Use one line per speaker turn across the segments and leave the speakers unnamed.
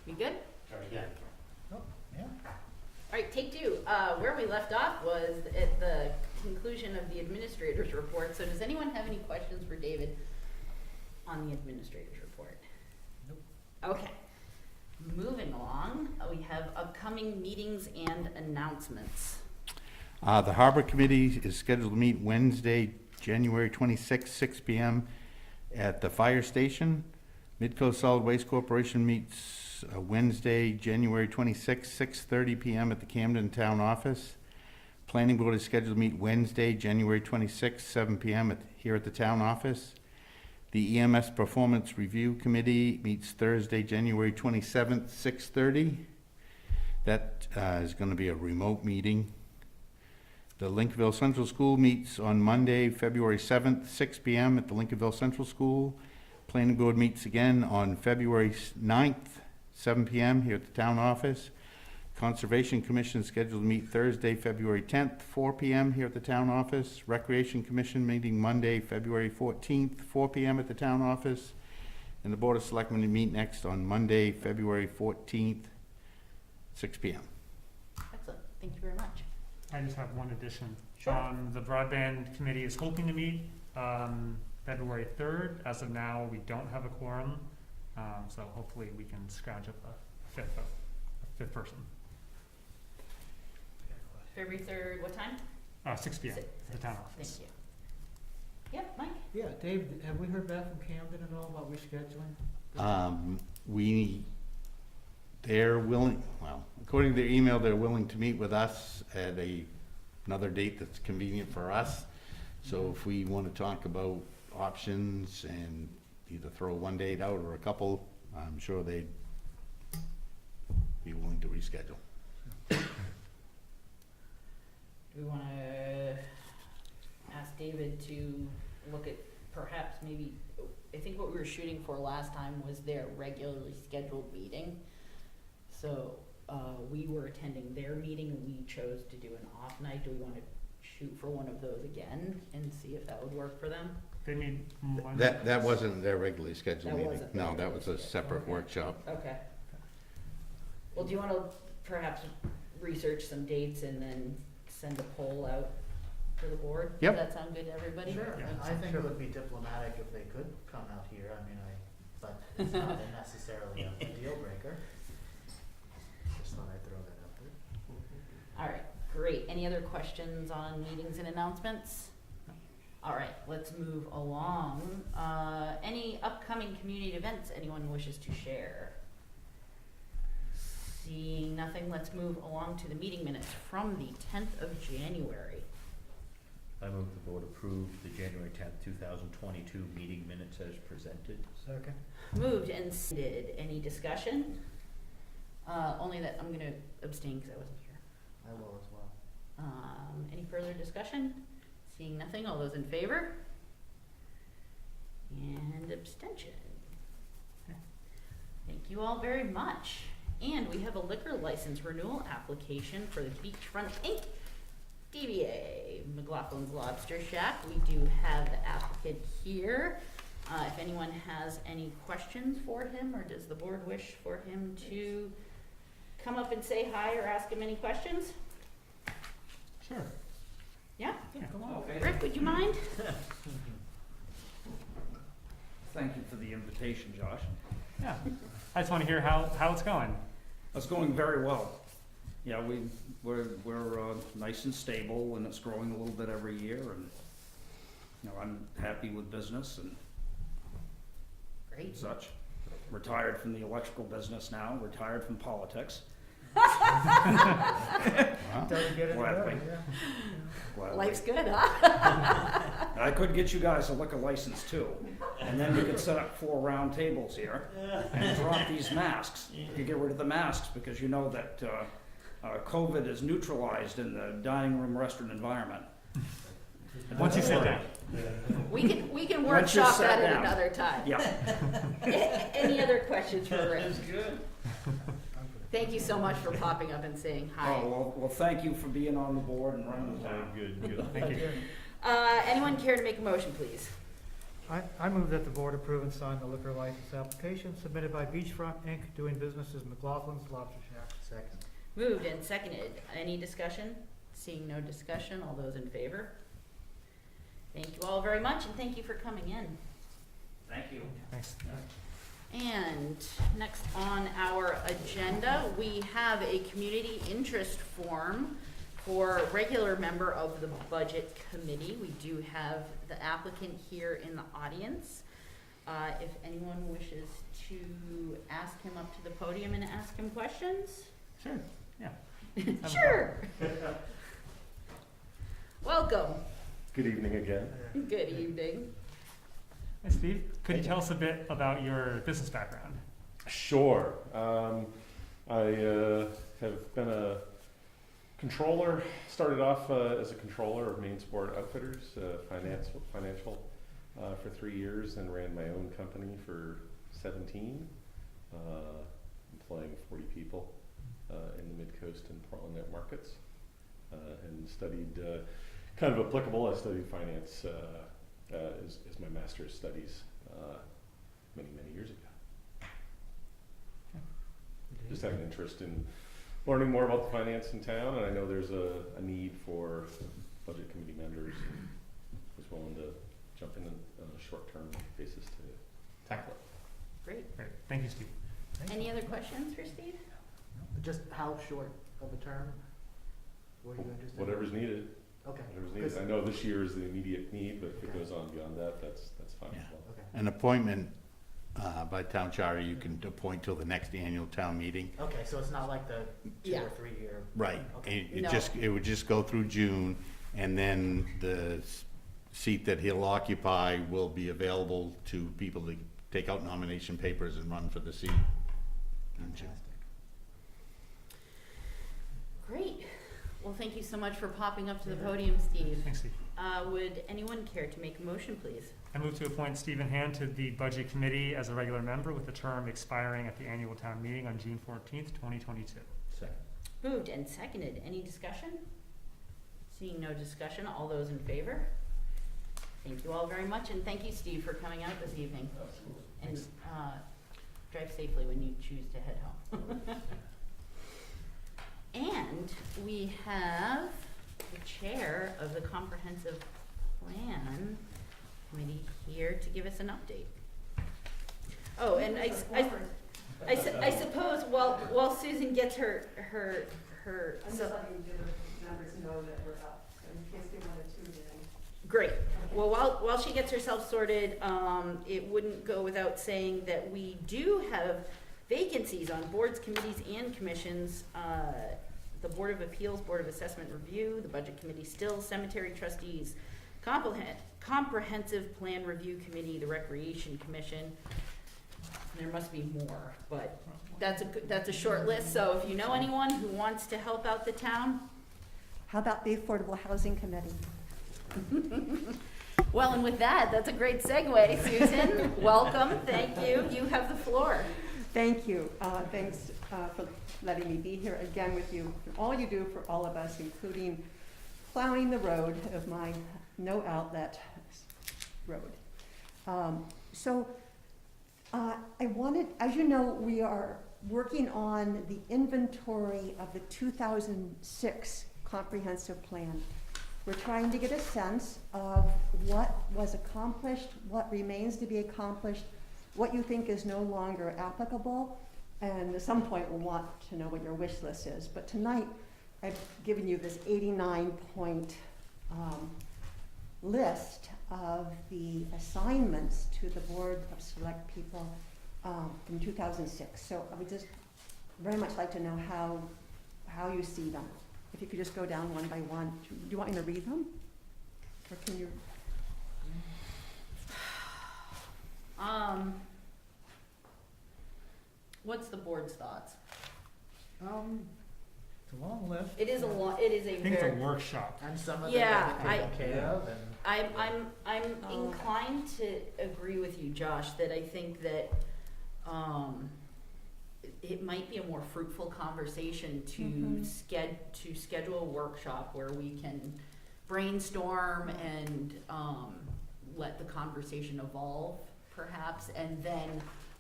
We good?
Very good.
Oh, yeah.
All right, take two. Where we left off was at the conclusion of the administrator's report. So does anyone have any questions for David on the administrator's report?
Nope.
Okay. Moving along, we have upcoming meetings and announcements.
The Harbor Committee is scheduled to meet Wednesday, January 26th, 6 p.m. at the fire station. Midcoast Solid Waste Corporation meets Wednesday, January 26th, 6:30 p.m. at the Camden Town Office. Planning Board is scheduled to meet Wednesday, January 26th, 7 p.m. Here at the Town Office. The EMS Performance Review Committee meets Thursday, January 27th, 6:30. That is going to be a remote meeting. The Lincolnville Central School meets on Monday, February 7th, 6 p.m. at the Lincolnville Central School. Planning Board meets again on February 9th, 7 p.m. here at the Town Office. Conservation Commission is scheduled to meet Thursday, February 10th, 4 p.m. here at the Town Office. Recreation Commission meeting Monday, February 14th, 4 p.m. at the Town Office. And the Board of Selectmen to meet next on Monday, February 14th, 6 p.m.
Excellent. Thank you very much.
I just have one addition.
Sure.
The Broadband Committee is hoping to meet February 3rd. As of now, we don't have a quorum, so hopefully we can scrounge up a fifth person.
February 3rd, what time?
6 p.m. at the town office.
Thank you. Yep, Mike?
Yeah, Dave, have we heard back from Camden at all about rescheduling?
They're willing, well, according to their email, they're willing to meet with us at another date that's convenient for us. So if we want to talk about options and either throw one date out or a couple, I'm sure they'd be willing to reschedule.
Do we want to ask David to look at perhaps maybe, I think what we were shooting for last time was their regularly scheduled meeting. So we were attending their meeting and we chose to do an off night. Do we want to shoot for one of those again and see if that would work for them?
They meet one.
That wasn't their regularly scheduled
That
meeting.
wasn't
No, that
regularly
was a
scheduled.
separate
Okay.
workshop.
Okay. Well, do you want to perhaps research some dates and then send a poll out for the board?
Yep.
Does that sound good to everybody?
Sure,
Yeah.
and I think it would be diplomatic if they could come out here, I mean, but it's not necessarily a deal breaker. Just thought I'd throw that out there.
All right, great. Any other questions on meetings and announcements? All right, let's move along. Any upcoming community events anyone wishes to share? Seeing nothing, let's move along to the meeting minutes from the 10th of January.
I move the board approve the January 10th, 2022 meeting minutes as presented.
Second?
Moved and seconded. Any discussion? Only that I'm gonna abstain because I wasn't here.
I will as well.
Any further discussion? Seeing nothing, all those in favor? And abstention. Thank you all very much. And we have a liquor license renewal application for the Beachfront Inc. DBA Mclaughlin's Lobster Shack. We do have the applicant here. If anyone has any questions for him, or does the board wish for him to come up and say hi or ask him any questions?
Sure.
Yeah?
Yeah.
Come on.
Rick, would you mind?
Thank you for the invitation, Josh.
Yeah. I just want to hear how it's going.
It's going very well. Yeah, we're nice and stable, and it's growing a little bit every year, and I'm happy with business and
Great.
such. Retired from the electrical business now, retired from politics.
Wow.
Doesn't get any
Gladly.
better, yeah.
Gladly.
Life's good, huh?
I could get you guys a liquor license too, and then we could set up 4 round tables here and drop these masks. You could get rid of the masks because you know that COVID is neutralized in the dining room restaurant environment.
Once you sit down.
We can
Once you
workshop
sat
that at
down.
another time.
Yeah.
Any other questions for Rick?
good.
Thank you so much for popping up and saying hi.
Oh, well, thank you for being on the board and running the town.
Good.
Thank you.
Anyone care to make a motion, please?
I move that the board approve and sign the liquor license application submitted by Beachfront Inc., doing business as Mclaughlin's Lobster Shack.
Second.
Moved and seconded. Any discussion? Seeing no discussion, all those in favor? Thank you all very much, and thank you for coming in.
Thank you.
Thanks.
And next on our agenda, we have a community interest form for a regular member of the Budget Committee. We do have the applicant here in the audience. If anyone wishes to ask him up to the podium and ask him questions?
Sure, yeah.
Sure. Welcome.
Good evening again.
Good evening.
Hi, Steve. Could you tell us a bit about your business background?
Sure. I have been a controller. Started off as a controller of Main Sport Outfitters, financial for 3 years, and ran my own company for 17, employing 40 people in the Mid-Coast and Portland net markets, and studied kind of applicable. I studied finance as my master's studies many years ago. Just had an interest in learning more about the finance in town, and I know there's a need for budget committee members, and was willing to jump in on a short-term basis to tackle it.
Great.
Great, thank you, Steve.
Any other questions for Steve?
Just how short of a term were you interested in?
Whatever's needed.
Okay.
Whatever's needed. I know this year is the immediate need, but if it goes on beyond that, that's fine as
Yeah.
well.
Okay.
An appointment by town charter, you can appoint till the next annual town meeting.
Okay, so it's not like the 2
Yeah.
or 3 year.
Right.
Okay.
It would just go through June, and then the seat that he'll occupy will be available to people to take out nomination papers and run for the seat in June.
Fantastic.
Great. Well, thank you so much for popping up to the podium, Steve.
Thanks, Steve.
Would anyone care to make a motion, please?
I move to appoint Stephen Hand to the Budget Committee as a regular member with the term expiring at the annual town meeting on June 14th, 2022.
Second.
Moved and seconded. Any discussion? Seeing no discussion, all those in favor? Thank you all very much, and thank you, Steve, for coming out this evening. And drive safely when you choose to head home. And we have the chair of the Comprehensive Plan Committee here to give us an update. Oh, and I suppose while Susan gets her
I'm just letting the members know that we're up, in case they want to tune in.
Great. Well, while she gets herself sorted, it wouldn't go without saying that we do have vacancies on boards, committees, and commissions. The Board of Appeals, Board of Assessment Review, the Budget Committee still, Cemetery Trustees, Comprehensive Plan Review Committee, the Recreation Commission. There must be more, but that's a short list, so if you know anyone who wants to help out the town.
How about the Affordable Housing Committee?
Well, and with that, that's a great segue, Susan. Welcome, thank you. You have the floor.
Thank you. Thanks for letting me be here again with you. All you do for all of us, including plowing the road of my no outlet road. I wanted, as you know, we are working on the inventory of the 2006 comprehensive plan. We're trying to get a sense of what was accomplished, what remains to be accomplished, what you think is no longer applicable, and at some point we'll want to know what your wish list is. But tonight, I've given you this 89-point list of the assignments to the Board of Select People from 2006. So I would just very much like to know how you see them. If you could just go down one by one. Do you want me to read them? Or can you?
What's the board's thoughts?
It's a long list.
It is a lot, it is a
I think it's a
very,
workshop.
And some of them
Yeah,
are taken care of, and
I'm
Oh.
inclined to agree with you, Josh, that I think that, it might be a more fruitful conversation to
Mhm.
schedule a workshop where we can brainstorm and, let the conversation evolve perhaps, and then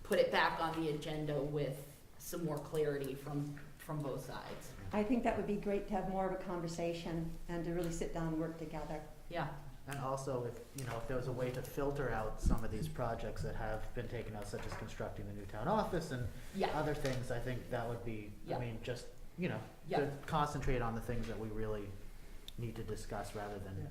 put it back on the agenda with some more clarity from both sides.
I think that would be great to have more of a conversation and to really sit down and work together.
Yeah,
And also, if there was a way to filter out some of these projects that have been taken out, such as constructing the new town office and
yeah,
other things, I think that would be,
Yeah.
just,
Yeah.
to concentrate on the things that we really need to discuss rather than,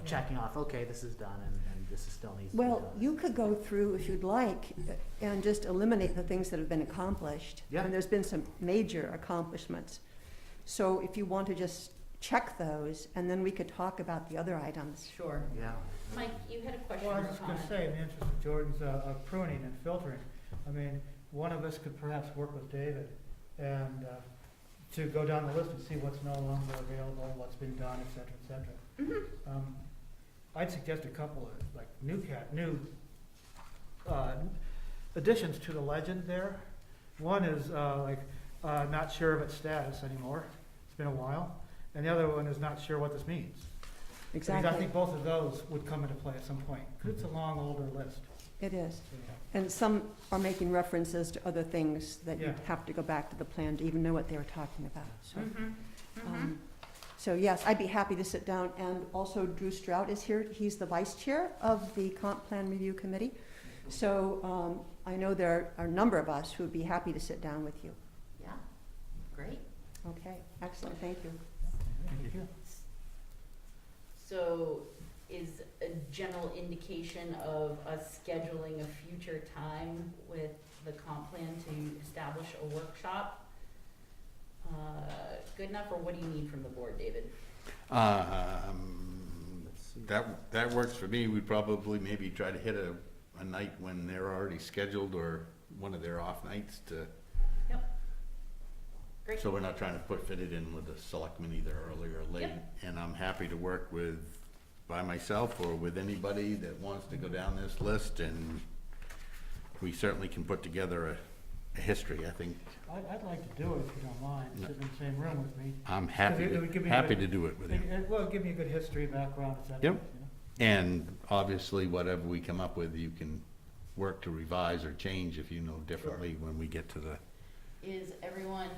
checking off, okay, this is done and this is still needs to be done.
Well, you could go through, if you'd like, and just eliminate the things that have been accomplished.
Yeah.
And there's been some major accomplishments. So if you want to just check those, and then we could talk about the other items.
sure.
Yeah.
Mike, you had a question
Well, I
or
was just gonna
comment?
say, in the interest of Jordan's pruning and filtering, I mean, one of us could perhaps work with David and to go down the list and see what's no longer available, what's been done, et cetera, et cetera.
Mhm.
I'd suggest a couple of, like, new additions to the legend there. One is, not sure of its status anymore, it's been a while, and the other one is not sure what this means. Because I
Exactly,
think both of those would come into play at some point, because it's a long, older list.
it is.
So, yeah.
And some are making references to other things that you'd
Yeah.
have to go back to the plan to even know what they were talking about, so.
Mhm, mhm.
So yes, I'd be happy to sit down, and also Drew Strout is here, he's the vice chair of the Comp Plan Review Committee. So, I know there are a number of us who would be happy to sit down with you.
Yeah, great.
Okay, excellent, thank you.
Thank you.
So is a general indication of us scheduling a future time with the comp plan to establish a workshop good enough, or what do you need from the board, David?
That works for me. We'd probably maybe try to hit a night when they're already scheduled or one of their off nights to.
Great.
So we're not trying to fit it in with the selectmen either early or late.
Yep.
And I'm happy to work by myself or with anybody that wants to go down this list, and we certainly can put together a history, I think.
I'd like to do it if you don't mind,
No.
sit in the same room with me.
I'm
it would give me
happy
good-
to do it with you.
Well, give me a good history, background, et cetera.
Yep.
you know.
And obviously, whatever we come up with, you can work to revise or change if you know differently when we get to the.
Is everyone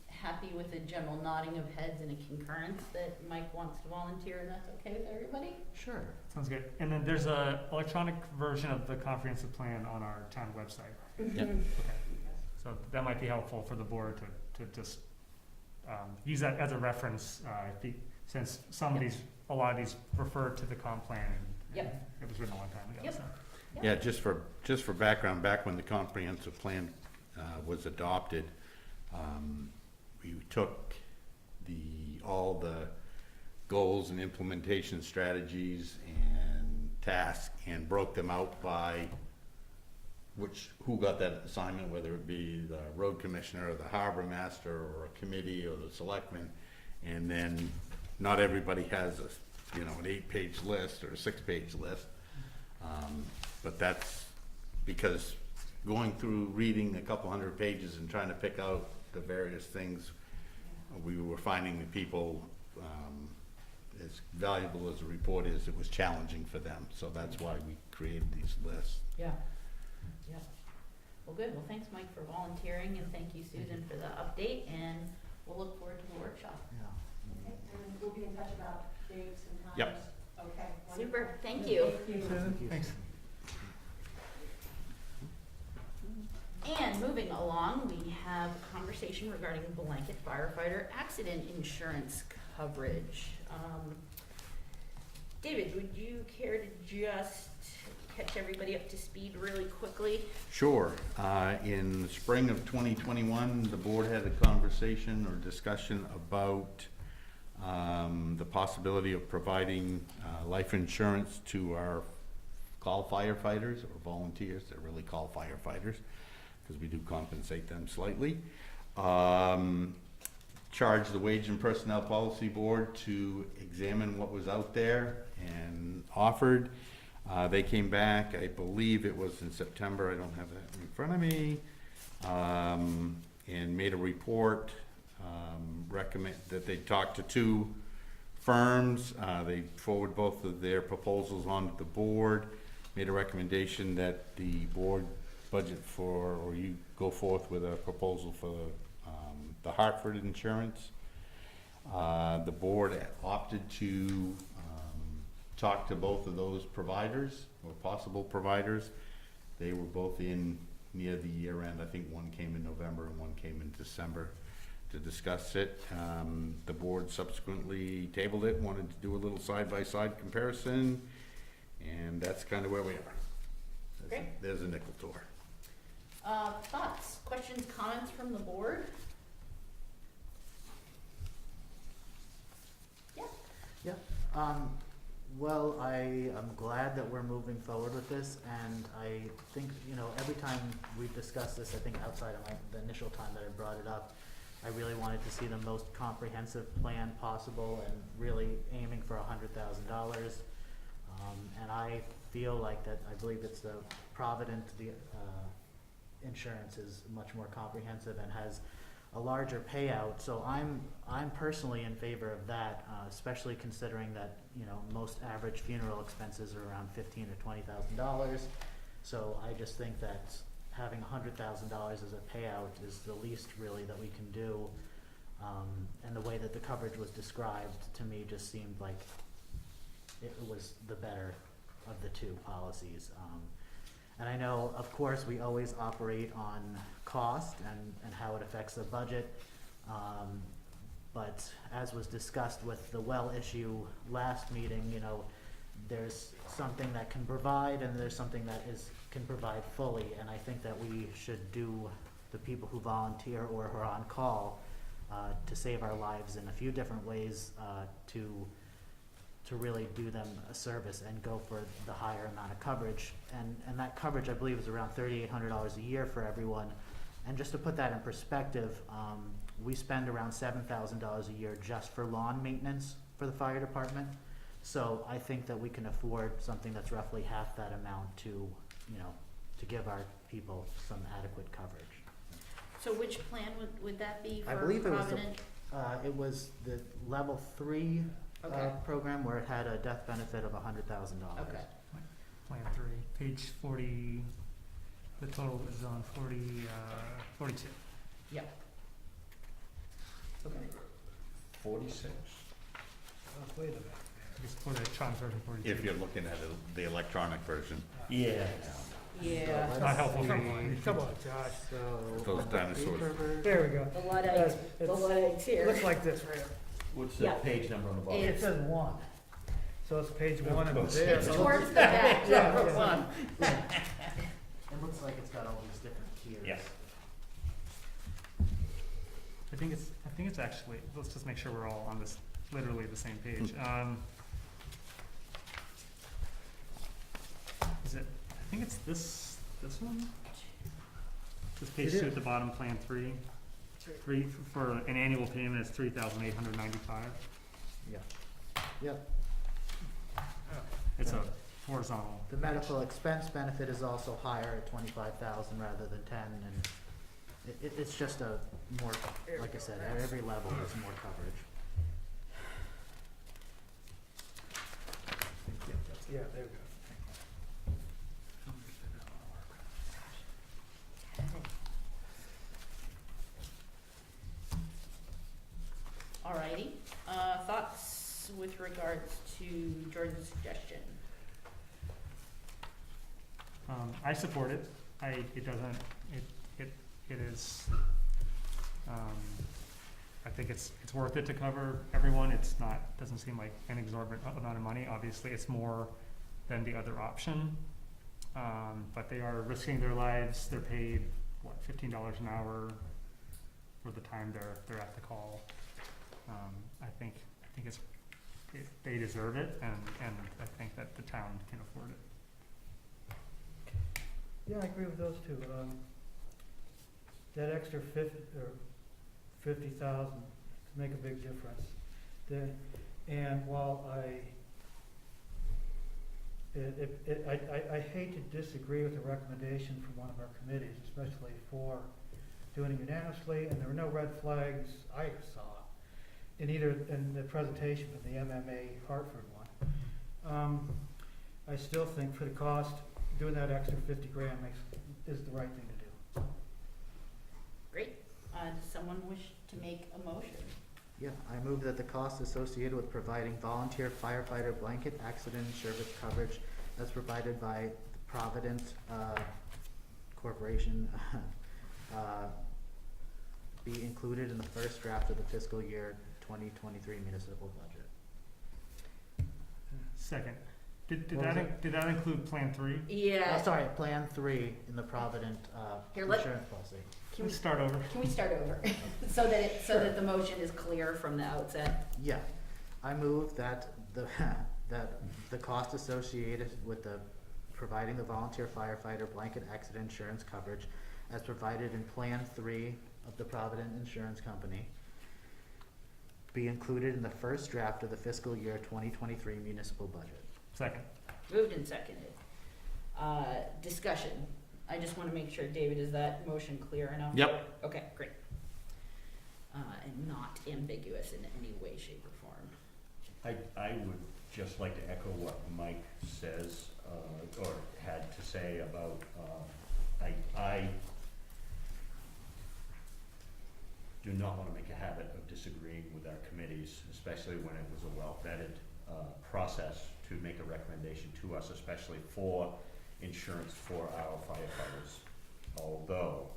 happy with a general nodding of heads and a concurrence that Mike wants to volunteer, and that's okay with everybody?
Sure.
Sounds good. And then there's a electronic version of the comprehensive plan on our town website.
Yep.
So that might be helpful for the board to just use that as a reference, since a lot of these refer to the comp plan. And
Yep.
It was written a long time ago,
Yep.
so.
Yeah, just for background, back when the comprehensive plan was adopted, we took all the goals and implementation strategies and tasks and broke them out by who got that assignment, whether it be the road commissioner or the harbor master or a committee or the selectmen. And then not everybody has an 8-page list or a 6-page list. But that's because going through reading a couple hundred pages and trying to pick out the various things, we were finding that people, as valuable as the report is, it was challenging for them. So that's why we created these lists.
Yeah. Yeah. Well, good. Well, thanks, Mike, for volunteering, and thank you, Susan, for the update, and we'll look forward to the workshop.
Yeah.
Okay, and we'll be in touch about dates and times.
Yep.
Okay.
Super. Thank you.
Susan, thanks.
And moving along, we have a conversation regarding blanket firefighter accident insurance coverage. David, would you care to just catch everybody up to speed really quickly?
Sure. In the spring of 2021, the board had a conversation or discussion about the possibility of providing life insurance to our call firefighters or volunteers. They're really call firefighters, because we do compensate them slightly. Charged the Wage and Personnel Policy Board to examine what was out there and offered. They came back, I believe it was in September, I don't have that in front of me, and made a report, recommend that they talk to 2 firms. They forward both of their proposals onto the board, made a recommendation that the board budget for, or you go forth with a proposal for the Hartford insurance. The board opted to talk to both of those providers, or possible providers. They were both in near the year end. I think one came in November and one came in December to discuss it. The board subsequently tabled it, wanted to do a little side-by-side comparison, and that's kind of where we are.
Great.
There's a nickel tour.
Thoughts, questions, comments from the board?
Well, I am glad that we're moving forward with this, and I think, every time we've discussed this, I think outside of the initial time that I brought it up, I really wanted to see the most comprehensive plan possible and really aiming for $100,000. And I feel like that, I believe it's the Provident, the insurance is much more comprehensive and has a larger payout, so I'm personally in favor of that, especially considering that, most average funeral expenses are around $15,000 to $20,000. So I just think that having $100,000 as a payout is the least really that we can do. And the way that the coverage was described to me just seemed like it was the better of the two policies. And I know, of course, we always operate on cost and how it affects the budget. But as was discussed with the well issue last meeting, there's something that can provide and there's something that can provide fully. And I think that we should do the people who volunteer or who are on call to save our lives in a few different ways to really do them a service and go for the higher amount of coverage. And that coverage, I believe, is around $3,800 a year for everyone. And just to put that in perspective, we spend around $7,000 a year just for lawn maintenance for the fire department. So I think that we can afford something that's roughly half that amount to give our people some adequate coverage.
So which plan would that be for
I believe
Provident?
it was the level 3
Okay.
program where it had a death benefit of $100,000.
Okay.
Plan 3, page 40, the total is on 42.
Yep. Okay.
46.
Wait a minute.
Just for the electronic version, 42.
If you're looking at the electronic version,
Yeah.
Yeah.
It's not helpful for me.
Come on, Josh.
So
Those dinosaurs.
There we go.
The Luddites, the Luddites here.
Looks like this right here.
What's the
Yeah.
page number on the bottom?
It says 1. So it's page 1 and
It's
there.
It's towards the back,
Yeah,
number
yeah.
one.
it looks like it's got all these different tiers.
Yeah.
I think it's actually, let's just make sure we're all on this, literally the same page. Is it, I think it's this one? This page
It
2
is.
at the bottom, plan 3. For an annual payment is $3,895.
Yep.
It's a horizontal.
The medical expense benefit is also higher at $25,000 rather than 10, and it's just a more, like I said, at every level there's more coverage.
Yeah, there we go.
Alrighty, thoughts with regards to Jordan's suggestion?
I support it. It doesn't, it is, I think it's worth it to cover everyone. It's not, doesn't seem like an exorbitant amount of money. Obviously, it's more than the other option. But they are risking their lives. They're paid, what, $15 an hour for the time they're at the call. I think they deserve it, and I think that the town can afford it.
Yeah, I agree with those two. That extra 50,000 to make a big difference. And while I hate to disagree with the recommendation from one of our committees, especially for doing it unanimously, and there were no red flags I saw. in the presentation for the MMA Hartford one. I still think for the cost, doing that extra 50 grand is the right thing to do.
Great. Does someone wish to make a motion?
Yeah, I move that the costs associated with providing volunteer firefighter blanket accident insurance coverage as provided by the Provident Corporation be included in the first draft of the fiscal year 2023 municipal budget.
Second. Did
What was
that, did that include Plan 3?
Yeah.
Oh, sorry, Plan 3 in the Provident
Here, let-
insurance policy.
Can we,
Start over.
can we start over? So that the motion is clear from the outset?
Yeah, I move that that the cost associated with the providing the volunteer firefighter blanket accident insurance coverage as provided in Plan 3 of the Provident Insurance Company be included in the first draft of the fiscal year 2023 municipal budget.
Second.
Moved and seconded. Discussion. I just want to make sure, David, is that motion clear enough?
Yep.
Okay, great. And not ambiguous in any way, shape, or form.
I would just like to echo what Mike says, or had to say about, I do not want to make a habit of disagreeing with our committees, especially when it was a well-vetted process to make a recommendation to us, especially for insurance for our firefighters. Although,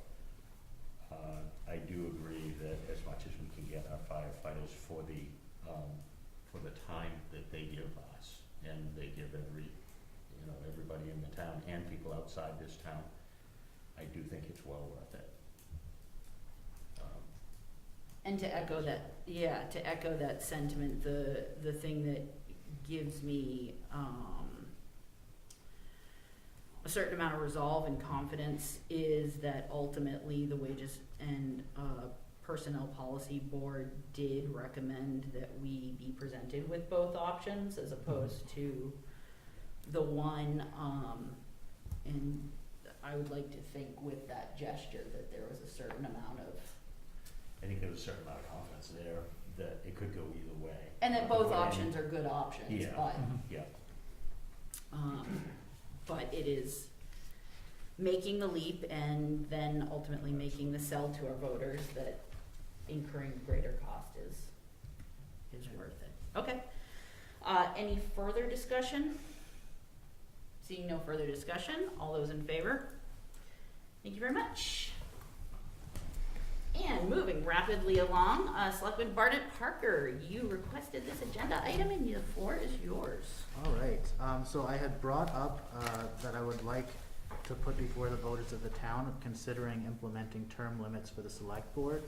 I do agree that as much as we can get our firefighters for the time that they give us, and they give everybody in the town and people outside this town, I do think it's well worth it.
And to echo that sentiment, the thing that gives me a certain amount of resolve and confidence is that ultimately the Wages and Personnel Policy Board did recommend that we be presented with both options as opposed to the one, and I would like to think with that gesture that there was a certain amount of,
I think there was a certain amount of confidence there that it could go either way.
and that both options are good options,
Yeah.
but
Yeah.
but it is making the leap and then ultimately making the sell to our voters that incurring greater cost is worth it. Okay. Any further discussion? Seeing no further discussion, all those in favor? Thank you very much. And moving rapidly along, Selectman Barnett Parker, you requested this agenda item and the floor is yours.
All right, so I had brought up that I would like to put before the voters of the town considering implementing term limits for the select board.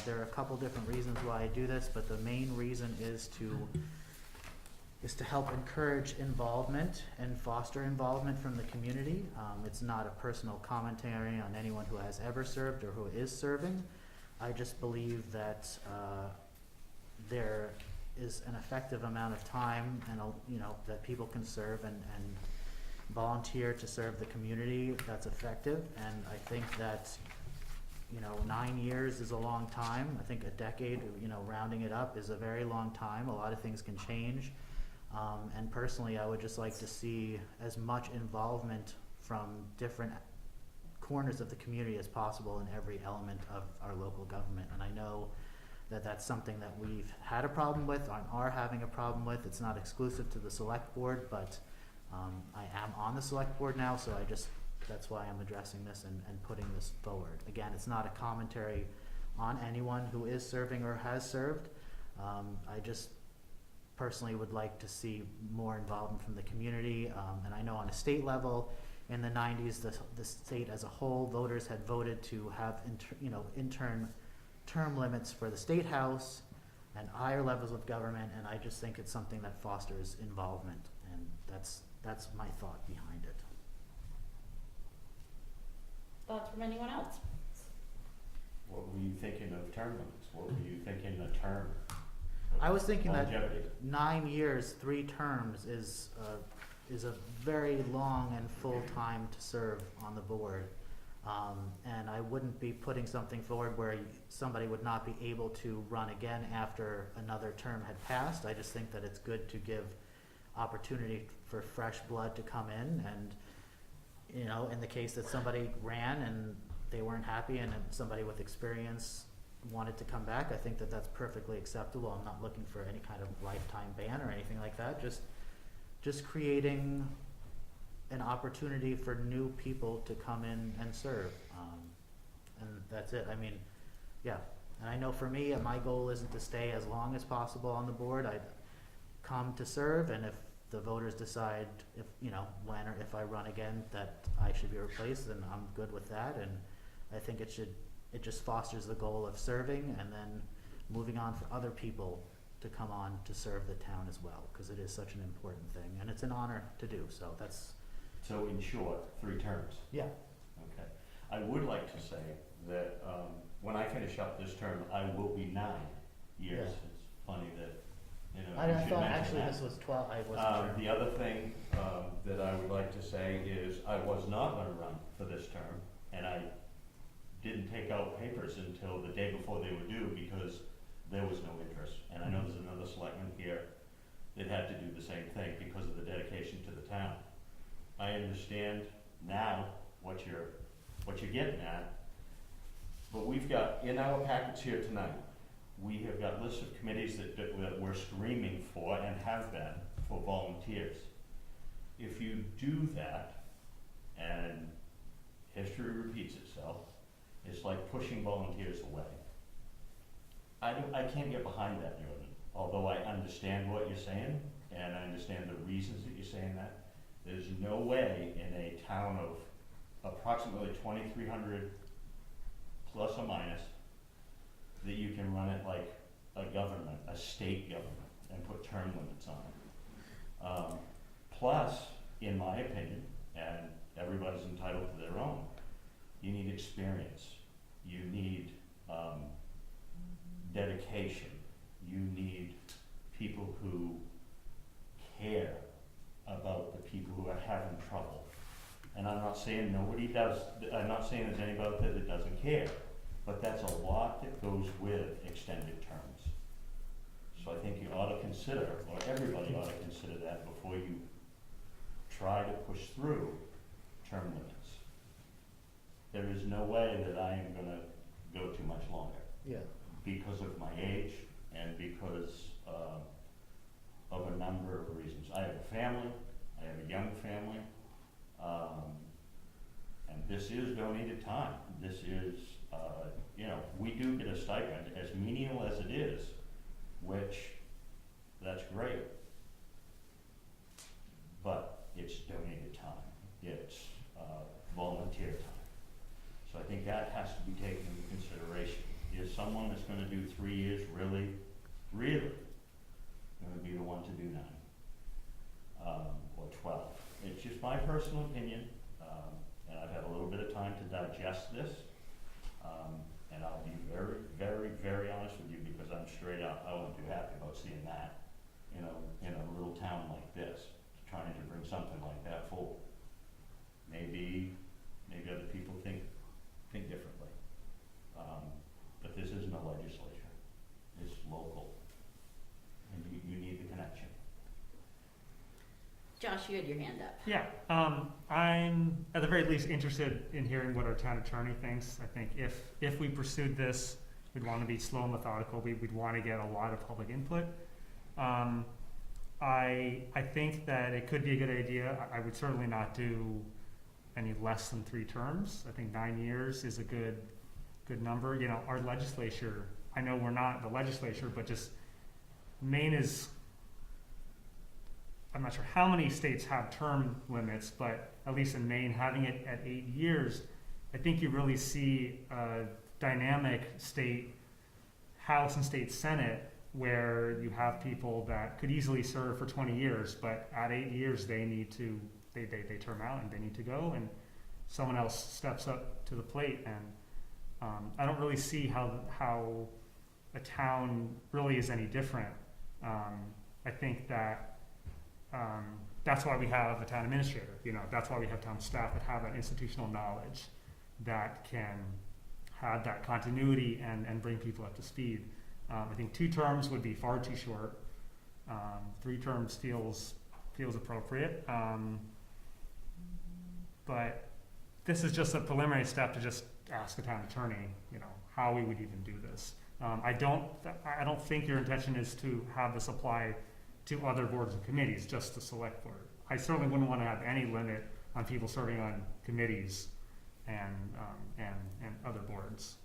There are a couple different reasons why I do this, but the main reason is to help encourage involvement and foster involvement from the community. It's not a personal commentary on anyone who has ever served or who is serving. I just believe that there is an effective amount of time and that people can serve and volunteer to serve the community that's effective. And I think that 9 years is a long time. I think a decade, rounding it up, is a very long time. A lot of things can change. And personally, I would just like to see as much involvement from different corners of the community as possible in every element of our local government. And I know that that's something that we've had a problem with, and are having a problem with. It's not exclusive to the select board, but I am on the select board now, so that's why I'm addressing this and putting this forward. Again, it's not a commentary on anyone who is serving or has served. I just personally would like to see more involvement from the community, and I know on a state level, in the 90s, the state as a whole, voters had voted to have intern term limits for the state house and higher levels of government, and I just think it's something that fosters involvement, and that's my thought behind it.
Thoughts from anyone else?
What were you thinking of term limits? What were you thinking of term?
I was thinking that
Longevity.
9 years, 3 terms is a very long and full time to serve on the board. And I wouldn't be putting something forward where somebody would not be able to run again after another term had passed. I just think that it's good to give opportunity for fresh blood to come in, and, you know, in the case that somebody ran and they weren't happy and then somebody with experience wanted to come back, I think that that's perfectly acceptable. I'm not looking for any kind of lifetime ban or anything like that, just creating an opportunity for new people to come in and serve. And that's it. I mean, yeah. And I know for me, my goal isn't to stay as long as possible on the board. I'd come to serve, and if the voters decide, if, you know, when or if I run again that I should be replaced, then I'm good with that. And I think it just fosters the goal of serving and then moving on for other people to come on to serve the town as well, because it is such an important thing, and it's an honor to do. So that's,
So in short, 3 terms.
yeah.
Okay. I would like to say that when I finish up this term, I will be 9 years.
Yeah.
It's funny that, you know,
I
you should
thought
mention
actually
that.
this was 12, I wasn't sure.
The other thing that I would like to say is I was not going to run for this term, and I didn't take out papers until the day before they were due because there was no interest. And I know there's another selectman here that had to do the same thing because of the dedication to the town. I understand now what you're getting at, but we've got in our packets here tonight, we have got lists of committees that we're screaming for and have been for volunteers. If you do that and history repeats itself, it's like pushing volunteers away. I can't get behind that, Jordan, although I understand what you're saying and I understand the reasons that you're saying that. There's no way in a town of approximately 2,300 plus or minus that you can run it like a government, a state government, and put term limits on it. Plus, in my opinion, and everybody's entitled to their own, you need experience, you need dedication, you need people who care about the people who are having trouble. And I'm not saying nobody does, I'm not saying there's anybody out there that doesn't care, but that's a lot that goes with extended terms. So I think you ought to consider, or everybody ought to consider that before you try to push through term limits. There is no way that I am gonna go too much longer
Yeah.
because of my age and because of a number of reasons. I have a family, I have a young family, and this is donated time. This is, you know, we do get a stipend, as menial as it is, which, that's great. But it's donated time, it's volunteer time. So I think that has to be taken into consideration. Is someone that's gonna do 3 years really gonna be the one to do 9? Or 12? It's just my personal opinion, and I've had a little bit of time to digest this. And I'll be very, very, very honest with you because I'm straight up, I wasn't too happy about seeing that, you know, in a little town like this, trying to bring something like that forward. Maybe other people think differently. But this isn't a legislature, it's local, and you need the connection.
Josh, you had your hand up.
Yeah, I'm at the very least interested in hearing what our town attorney thinks. I think if we pursued this, we'd want to be slow and methodical. We'd want to get a lot of public input. I think that it could be a good idea. I would certainly not do any less than 3 terms. I think 9 years is a good number. You know, our legislature, I know we're not the legislature, but just Maine is, I'm not sure how many states have term limits, but at least in Maine, having it at 8 years, I think you really see a dynamic state House and state Senate where you have people that could easily serve for 20 years, but at 8 years they need to, they term out and they need to go, and someone else steps up to the plate. And I don't really see how a town really is any different. I think that that's why we have a town administrator. You know, that's why we have town staff that have that institutional knowledge that can have that continuity and bring people up to speed. I think 2 terms would be far too short. 3 terms feels appropriate. But this is just a preliminary step to just ask the town attorney, how we would even do this. I don't think your intention is to have this apply to other boards and committees, just the select board. I certainly wouldn't want to have any limit on people serving on committees and other boards.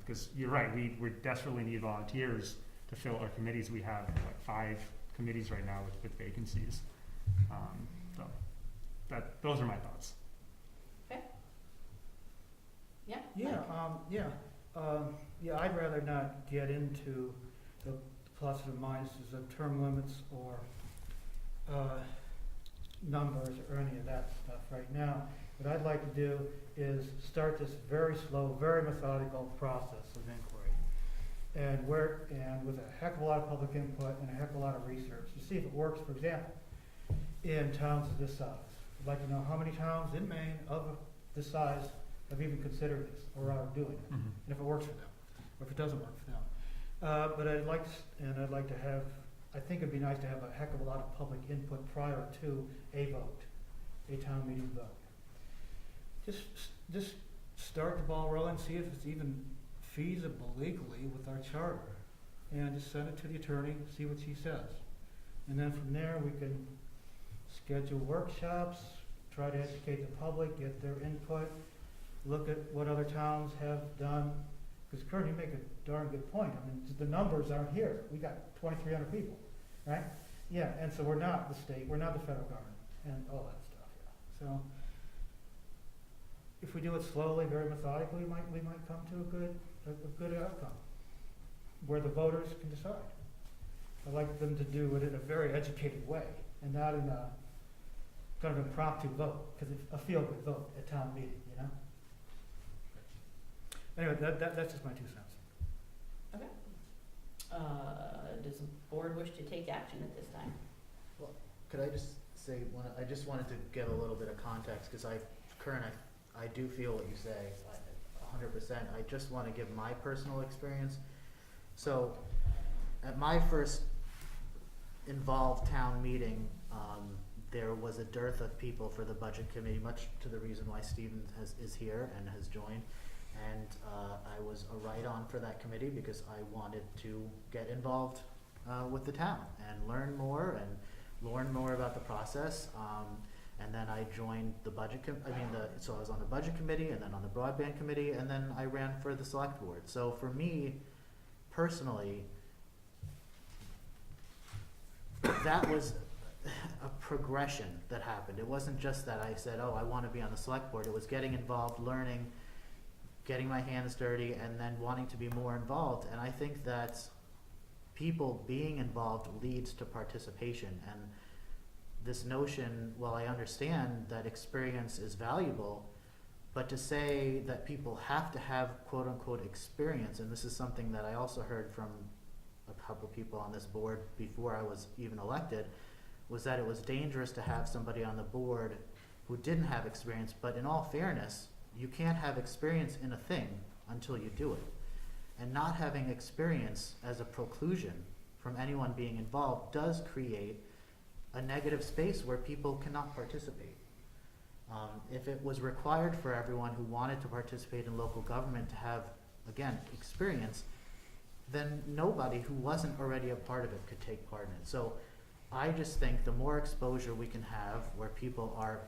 Because you're right, we desperately need volunteers to fill our committees. We have 5 committees right now with vacancies. So those are my thoughts.
I'd rather not get into the pluses and minuses of term limits or numbers or any of that stuff right now. What I'd like to do is start this very slow, very methodical process of inquiry. And with a heck of a lot of public input and a heck of a lot of research to see if it works, for example, in towns of this size. I'd like to know how many towns in Maine of this size have even considered this or are doing it, and if it works for them, or if it doesn't work for them. But I'd like to have, I think it'd be nice to have a heck of a lot of public input prior to a vote, a town meeting vote. Just start the ball rolling, see if it's even feasible legally with our charter, and just send it to the attorney, see what she says. And then from there, we can schedule workshops, try to educate the public, get their input, look at what other towns have done. Because Kurt, you make a darn good point. I mean, the numbers aren't here. We got 2,300 people, right? Yeah, and so we're not the state, we're not the federal government, and all that stuff. Yeah. So if we do it slowly, very methodically, we might come to a good outcome where the voters can decide. I'd like them to do it in a very educated way and not in a kind of impromptu vote, because it's a feel-good vote at town meeting, Anyway, that's just my 2 cents.
Okay. Does the board wish to take action at this time?
Could I just say, I just wanted to give a little bit of context, because I do feel what you say, 100%. I just want to give my personal experience. So, at my first involved town meeting, there was a dearth of people for the budget committee, much to the reason why Stephen is here and has joined. And I was a write-on for that committee because I wanted to get involved with the town and learn more about the process. And then I joined the budget so I was on the budget committee and then on the broadband committee, and then I ran for the select board. So for me, personally, that was a progression that happened. It wasn't just that I said, oh, I want to be on the select board. It was getting involved, learning, getting my hands dirty, and then wanting to be more involved. And I think that people being involved leads to participation. And this notion, while I understand that experience is valuable, but to say that people have to have quote unquote experience, and this is something that I also heard from a couple people on this board before I was even elected, was that it was dangerous to have somebody on the board who didn't have experience. But in all fairness, you can't have experience in a thing until you do it. And not having experience as a preclusion from anyone being involved does create a negative space where people cannot participate. If it was required for everyone who wanted to participate in local government to have, again, experience, then nobody who wasn't already a part of it could take part in it. So I just think the more exposure we can have where people are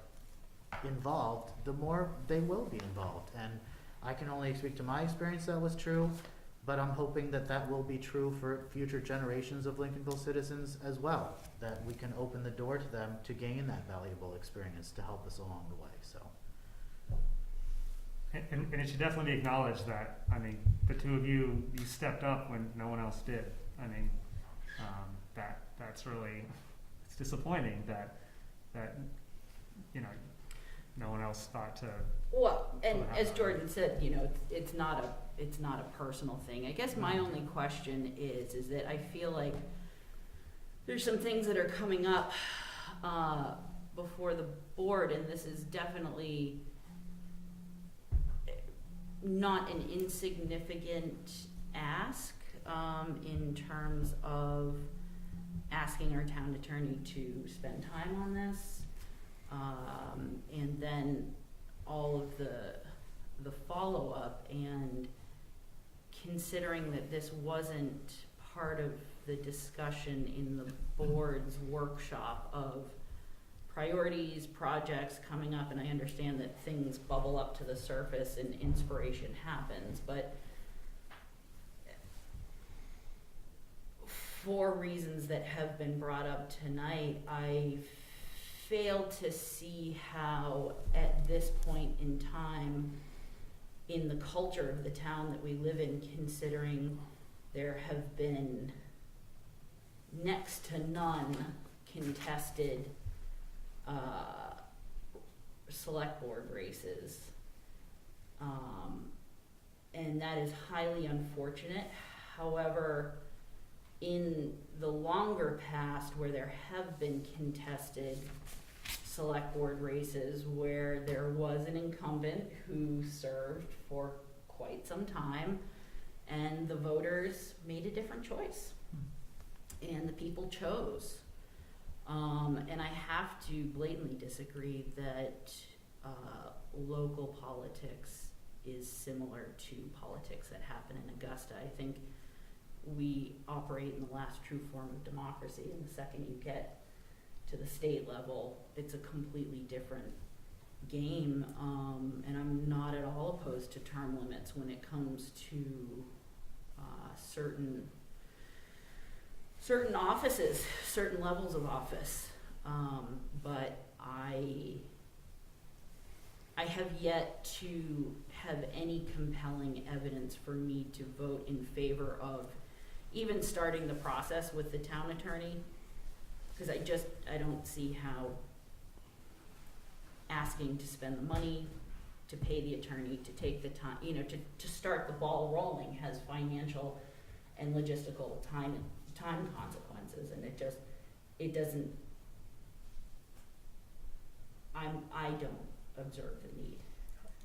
involved, the more they will be involved. And I can only speak to my experience that was true, but I'm hoping that that will be true for future generations of Lincolnville citizens as well, that we can open the door to them to gain that valuable experience to help us along the way. So.
And it should definitely be acknowledged that, the 2 of you stepped up when no one else did. That's really, it's disappointing that no one else thought to.
Well, and as Jordan said, it's not a personal thing. I guess my only question is that I feel like there's some things that are coming up before the board, and this is definitely not an insignificant ask, in terms of asking our town attorney to spend time on this. And then all of the follow-up, and considering that this wasn't part of the discussion in the board's workshop of priorities, projects coming up, and I understand that things bubble up to the surface and inspiration happens, but for reasons that have been brought up tonight, I fail to see how at this point in time in the culture of the town that we live in, considering there have been next to none contested select board races. And that is highly unfortunate. However, in the longer past where there have been contested select board races where there was an incumbent who served for quite some time and the voters made a different choice and the people chose. And I have to blatantly disagree that local politics is similar to politics that happen in Augusta. I think we operate in the last true form of democracy, and the second you get to the state level, it's a completely different game, and I'm not at all opposed to term limits when it comes to certain offices, certain levels of office, but I have yet to have any compelling evidence for me to vote in favor of even starting the process with the town attorney, because I don't see how asking to spend the money, to pay the attorney, to take the time, to start the ball rolling has financial and logistical time consequences, and it doesn't, I don't observe the need.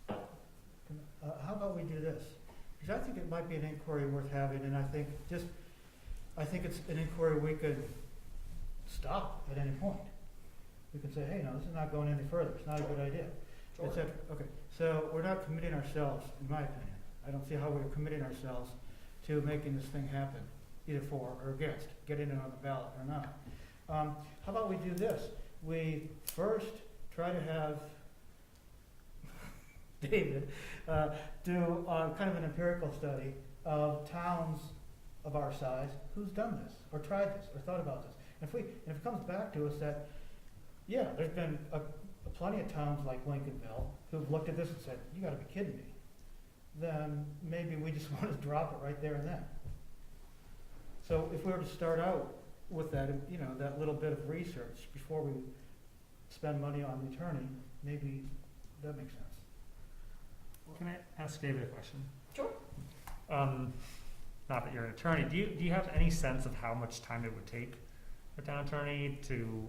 How about we do this? Because I think it might be an inquiry worth having, and I think it's an inquiry we could stop at any point. We could say, hey, no, this is not going any further. It's not a good idea.
Sure.
Okay, so we're not committing ourselves, in my opinion. I don't see how we're committing ourselves to making this thing happen, either for or against, getting it on the ballot or not. How about we do this? We first try to have David do kind of an empirical study of towns of our size who's done this, or tried this, or thought about this. And if it comes back to us that, yeah, there's been plenty of towns like Lincolnville who've looked at this and said, you gotta be kidding me, then maybe we just want to drop it right there and then. So if we were to start out with that, that little bit of research before we spend money on the attorney, maybe that makes sense.
Can I ask David a question?
Sure.
Not that you're an attorney, do you have any sense of how much time it would take a town attorney to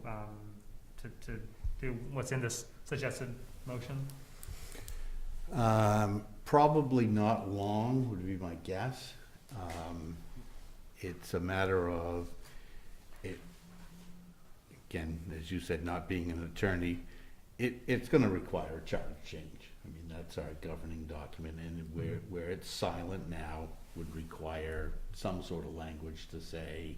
do what's in this suggested motion?
Probably not long, would be my guess. It's a matter of, again, as you said, not being an attorney, it's gonna require a charge change. I mean, that's our governing document, and where it's silent now would require some sort of language to say,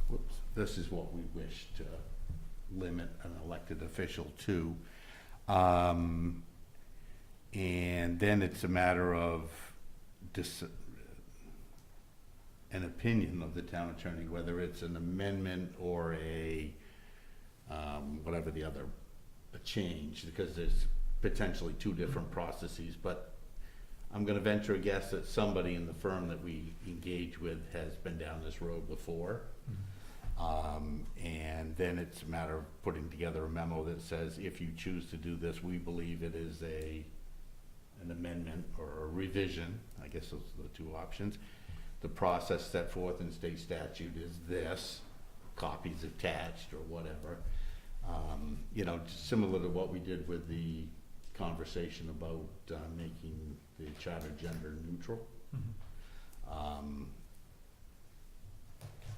whoops, this is what we wish to limit an elected official to. And then it's a matter of an opinion of the town attorney, whether it's an amendment or whatever the other, a change, because there's potentially two different processes. But I'm going to venture a guess that somebody in the firm that we engage with has been down this road before. And then it's a matter of putting together a memo that says, if you choose to do this, we believe it is an amendment or a revision. I guess those are the two options. The process set forth in state statute is this, copies attached or whatever. Similar to what we did with the conversation about making charter gender neutral.
Mhm.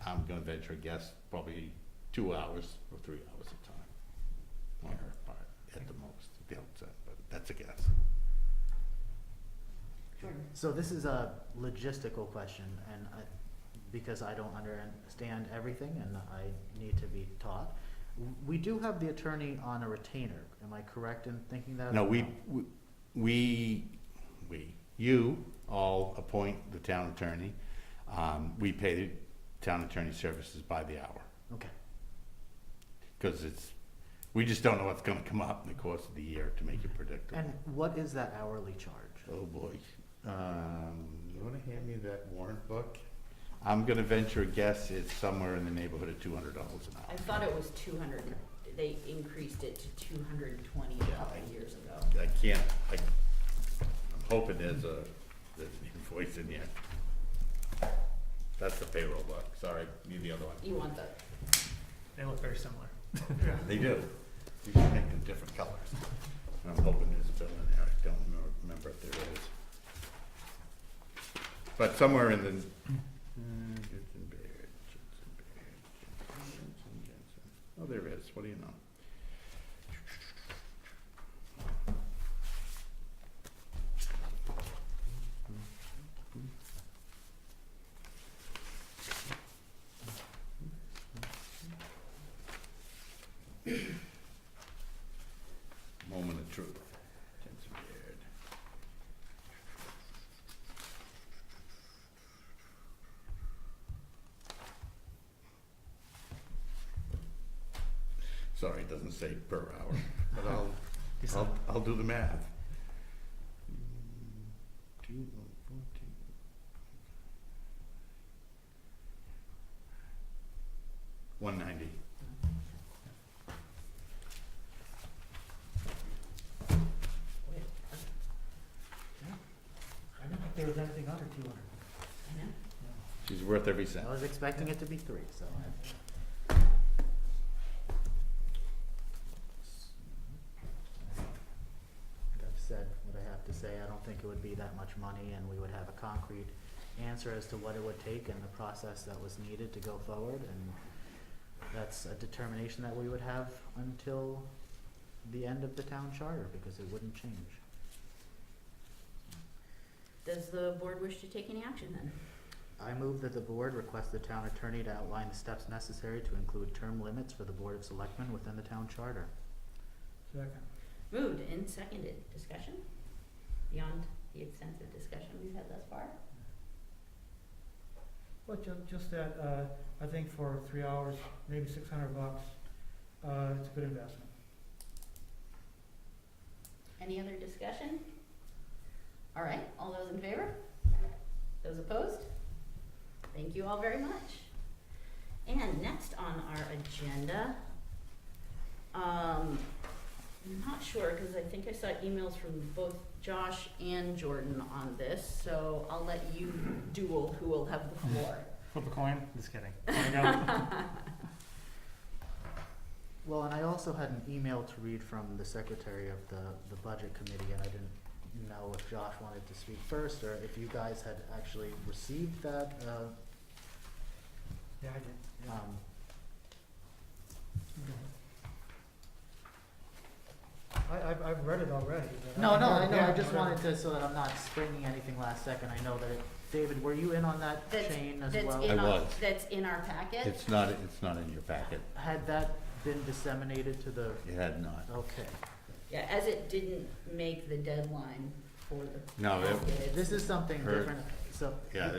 I'm gonna venture a guess, probably 2 hours or 3 hours of time on her part at the most, at the outset, but that's a guess.
Jordan?
So this is a logistical question, and because I don't understand everything and I need to be taught. We do have the attorney on a retainer, am I correct in thinking that?
No,
or
you all appoint the town attorney. We pay the town attorney services by the hour,
Okay,
because we just don't know what's gonna come up in the course of the year to make it predictable.
and what is that hourly charge?
Oh, boy. You wanna hand me that warrant book? I'm gonna venture a guess it's somewhere in the neighborhood of $200 an
I
hour.
thought it was 200, they increased it to 220 a
Yeah,
couple
I-
years ago.
I'm hoping there's an invoice in here. That's the payroll book, sorry, need the other one.
You want that?
They look very similar.
They do. You should make them different colors. I'm hoping there's a bill in there, I don't remember if there is. But somewhere in the, oh, there is, what do you know? Moment of truth. Jensen Beard. Sorry, it doesn't say per hour, but I'll do the math. 190.
Wait,
I didn't think there was anything under 200.
I know.
She's worth every cent.
I was expecting it to be 3, so. I've said what I have to say. I don't think it would be that much money, and we would have a concrete answer as to what it would take and the process that was needed to go forward, and that's a determination that we would have until the end of the town charter, because it wouldn't change.
Does the board wish to take any action then?
I move that the board request the town attorney to outline the steps necessary to include term limits for the Board of Selectmen within the town charter.
Second.
Moved and seconded. Discussion? Beyond the extensive discussion we've had thus far?
Well, just that, I think for 3 hours, maybe $600, it's a good investment.
Any other discussion? All right, all those in favor? Those opposed? Thank you all very much. And next on our agenda, I'm not sure, because I think I saw emails from both Josh and Jordan on this, so I'll let you duel who will have the floor.
Flip a coin? Just kidding. There you go.
Well, and I also had an email to read from the secretary of the budget committee, and I didn't know if Josh wanted to speak first, or if you guys had actually received that,
Yeah, I did. Yeah. I've read it already. but
No, I know, I
yeah,
just
whatever.
wanted to, so that I'm not springing anything last second, I know that David, were you in on that chain as well?
In
I
our,
was.
that's in our packet?
It's not in your packet.
Had that been disseminated to the,
It had not.
okay.
Yeah, as it didn't make the deadline for the
No, it-
packet, it's-
This is something
Her-
different, so.
Yeah,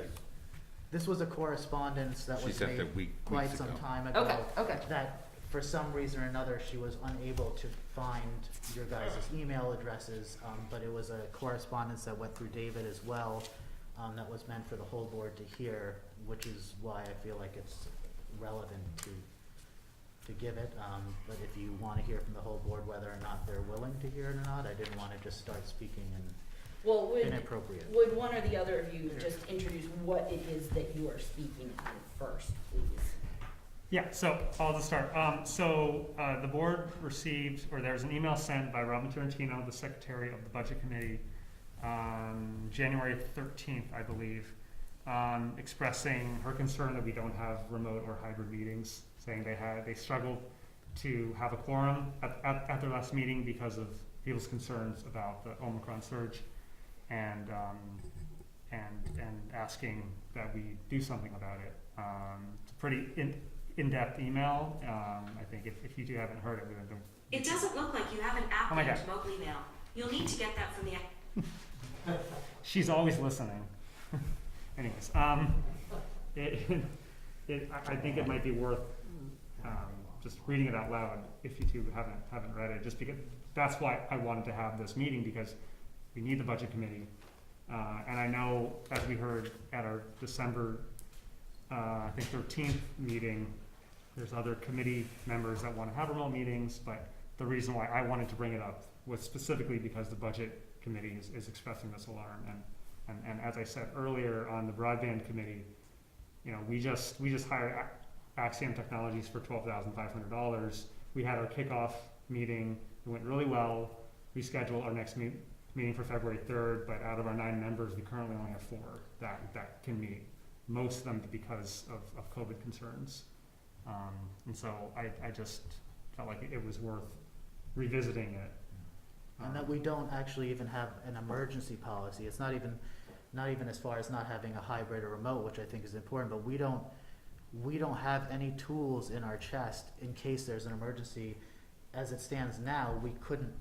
This was a correspondence that
she
was
sent
made
it
quite
weeks
some
ago.
time ago.
Okay.
That for some reason or another, she was unable to find your guys' email addresses, but it was a correspondence that went through David as well, that was meant for the whole board to hear, which is why I feel like it's relevant to give it. But if you wanna hear from the whole board whether or not they're willing to hear it or not, I didn't wanna just start speaking
Well,
inappropriate.
would one or the other of you just introduce what it is that you are speaking on first, please?
Yeah, so I'll just start. The board received, or there was an email sent by Robin Tarantino, the secretary of the budget committee, January 13th, I believe, expressing her concern that we don't have remote or hybrid meetings, saying they struggled to have a quorum at their last meeting because of people's concerns about the Omicron surge, and asking that we do something about it. It's a pretty in-depth email. I think if you two haven't heard it,
It doesn't look like you have an app
Oh my
in
gosh.
mobile email. You'll need to get that from the.
She's always listening. Anyways, I think it might be worth just reading it out loud if you two haven't read it, just because that's why I wanted to have this meeting, because we need the budget committee. And I know, as we heard at our December, I think 13th meeting, there's other committee members that want to have remote meetings, but the reason why I wanted to bring it up was specifically because the budget committee is expressing this alarm. And as I said earlier on the broadband committee, you know, we just hired Axiom Technologies for $12,500. We had our kickoff meeting. It went really well. We scheduled our next meeting for February 3rd, but out of our 9 members, we currently only have 4 that can meet. Most of them because of COVID concerns. And so I just felt like it was worth revisiting it.
And that we don't actually even have an emergency policy. It's not even as far as not having a hybrid or remote, which I think is important, but we don't have any tools in our chest in case there's an emergency. As it stands now, we couldn't,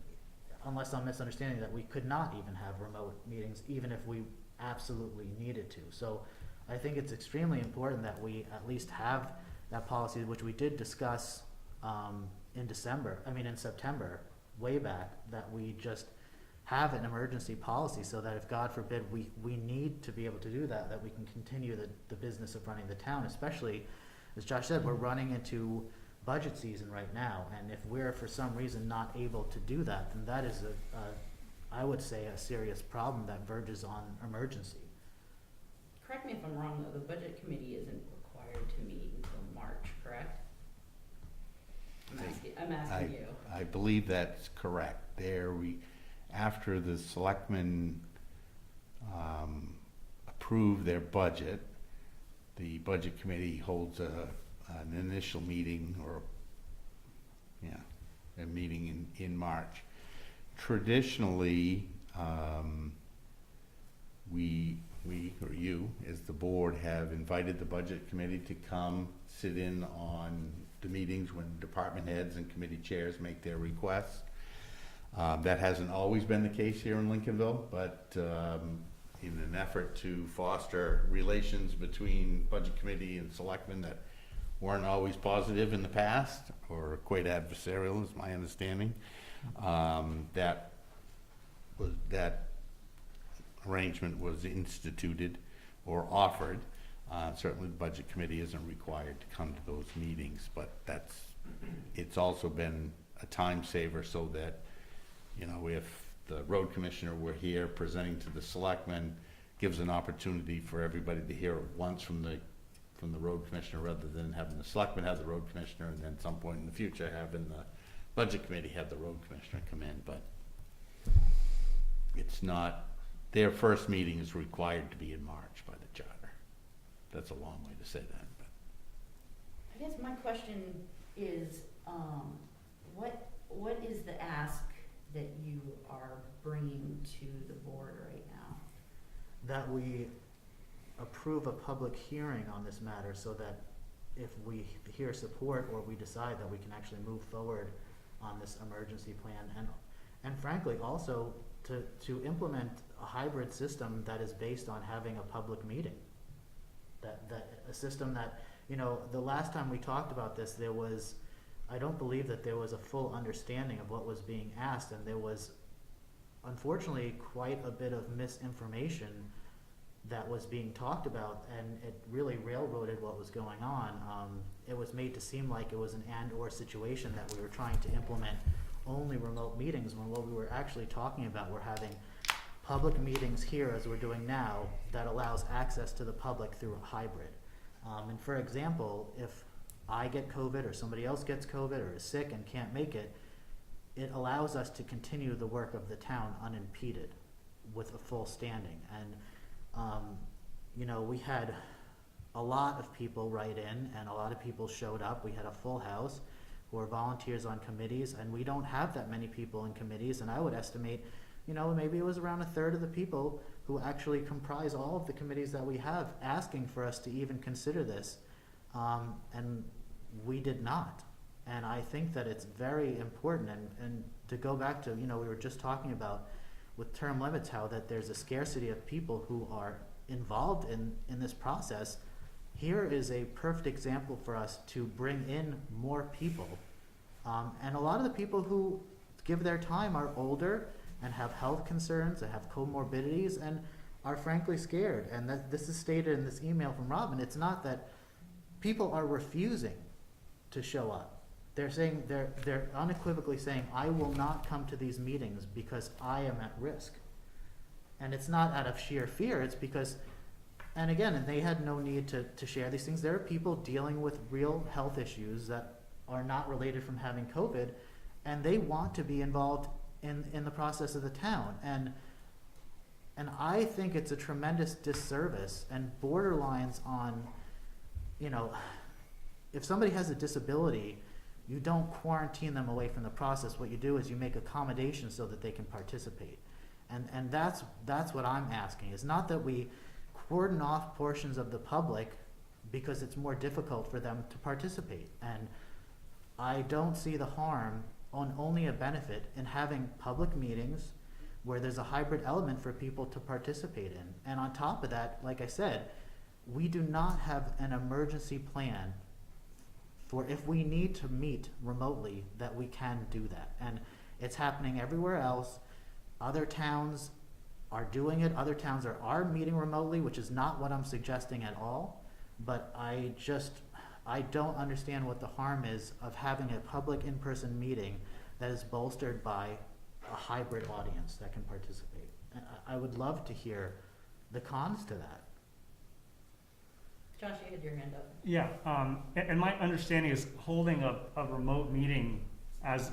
unless I'm misunderstanding, that we could not even have remote meetings, even if we absolutely needed to. So I think it's extremely important that we at least have that policy, which we did discuss in September, way back, that we just have an emergency policy so that if, God forbid, we need to be able to do that we can continue the business of running the town. Especially, as Josh said, we're running into budget season right now, and if we're for some reason not able to do that, then that is I would say a serious problem that verges on emergency.
Correct me if I'm wrong, though, the budget committee isn't required to meet until March, correct? I'm asking you.
I believe that's correct. After the selectmen approve their budget, the budget committee holds an initial meeting, or a meeting in March. Traditionally, we or you as the board have invited the budget committee to come sit in on the meetings when department heads and committee chairs make their requests. That hasn't always been the case here in Lincolnville, but in an effort to foster relations between budget committee and selectmen that weren't always positive in the past, or quite adversarial is my understanding, that arrangement was instituted or offered. Certainly the budget committee isn't required to come to those meetings, but it's also been a time saver, so that, you know, if the road commissioner were here presenting to the selectmen, gives an opportunity for everybody to hear it once from the road commissioner, rather than having the selectmen have the road commissioner and then some point in the future having the budget committee have the road commissioner come in. But it's not, their first meeting is required to be in March by the charter. That's a long way to say that, but.
I guess my question is, what is the ask that you are bringing to the board right now?
That we approve a public hearing on this matter, so that if we hear support, or we decide that we can actually move forward on this emergency plan, and frankly also to implement a hybrid system that is based on having a public meeting. That a system that, you know, the last time we talked about this, I don't believe that there was a full understanding of what was being asked, and there was unfortunately quite a bit of misinformation that was being talked about, and it really railroaded what was going on. It was made to seem like it was an and/or situation, that we were trying to implement only remote meetings, when what we were actually talking about were having public meetings here, as we're doing now, that allows access to the public through a hybrid. And for example, if I get COVID, or somebody else gets COVID, or is sick and can't make it, it allows us to continue the work of the town unimpeded. with a full standing. And, you know, we had a lot of people write in, and a lot of people showed up. We had a full house who are volunteers on committees, and we don't have that many people in committees, and I would estimate, you know, maybe it was around a third of the people who actually comprise all of the committees that we have asking for us to even consider this. And we did not. And I think that it's very important, and to go back to, you know, we were just talking about with term limits, how that there's a scarcity of people who are involved in this process. Here is a perfect example for us to bring in more people. And a lot of the people who give their time are older and have health concerns and have comorbidities and are frankly scared. And that this is stated in this email from Robin. It's not that people are refusing to show up. They're saying, they're unequivocally saying, I will not come to these meetings because I am at risk. And it's not out of sheer fear, it's because, and again, they had no need to share these things. There are people dealing with real health issues that are not related from having COVID, and they want to be involved in the process of the town. And I think it's a tremendous disservice and borderlines on, you know, if somebody has a disability, you don't quarantine them away from the process. What you do is you make accommodations so that they can participate. And that's what I'm asking. It's not that we cordon off portions of the public because it's more difficult for them to participate. And I don't see the harm, on only a benefit, in having public meetings where there's a hybrid element for people to participate in. And on top of that, like I said, we do not have an emergency plan for if we need to meet remotely, that we can do that. And it's happening everywhere else. Other towns are doing it. Other towns are meeting remotely, which is not what I'm suggesting at all. But I don't understand what the harm is of having a public in-person meeting that is bolstered by a hybrid audience that can participate. And I would love to hear the cons to that.
Josh, you had your hand up.
Yeah, and my understanding is holding a remote meeting as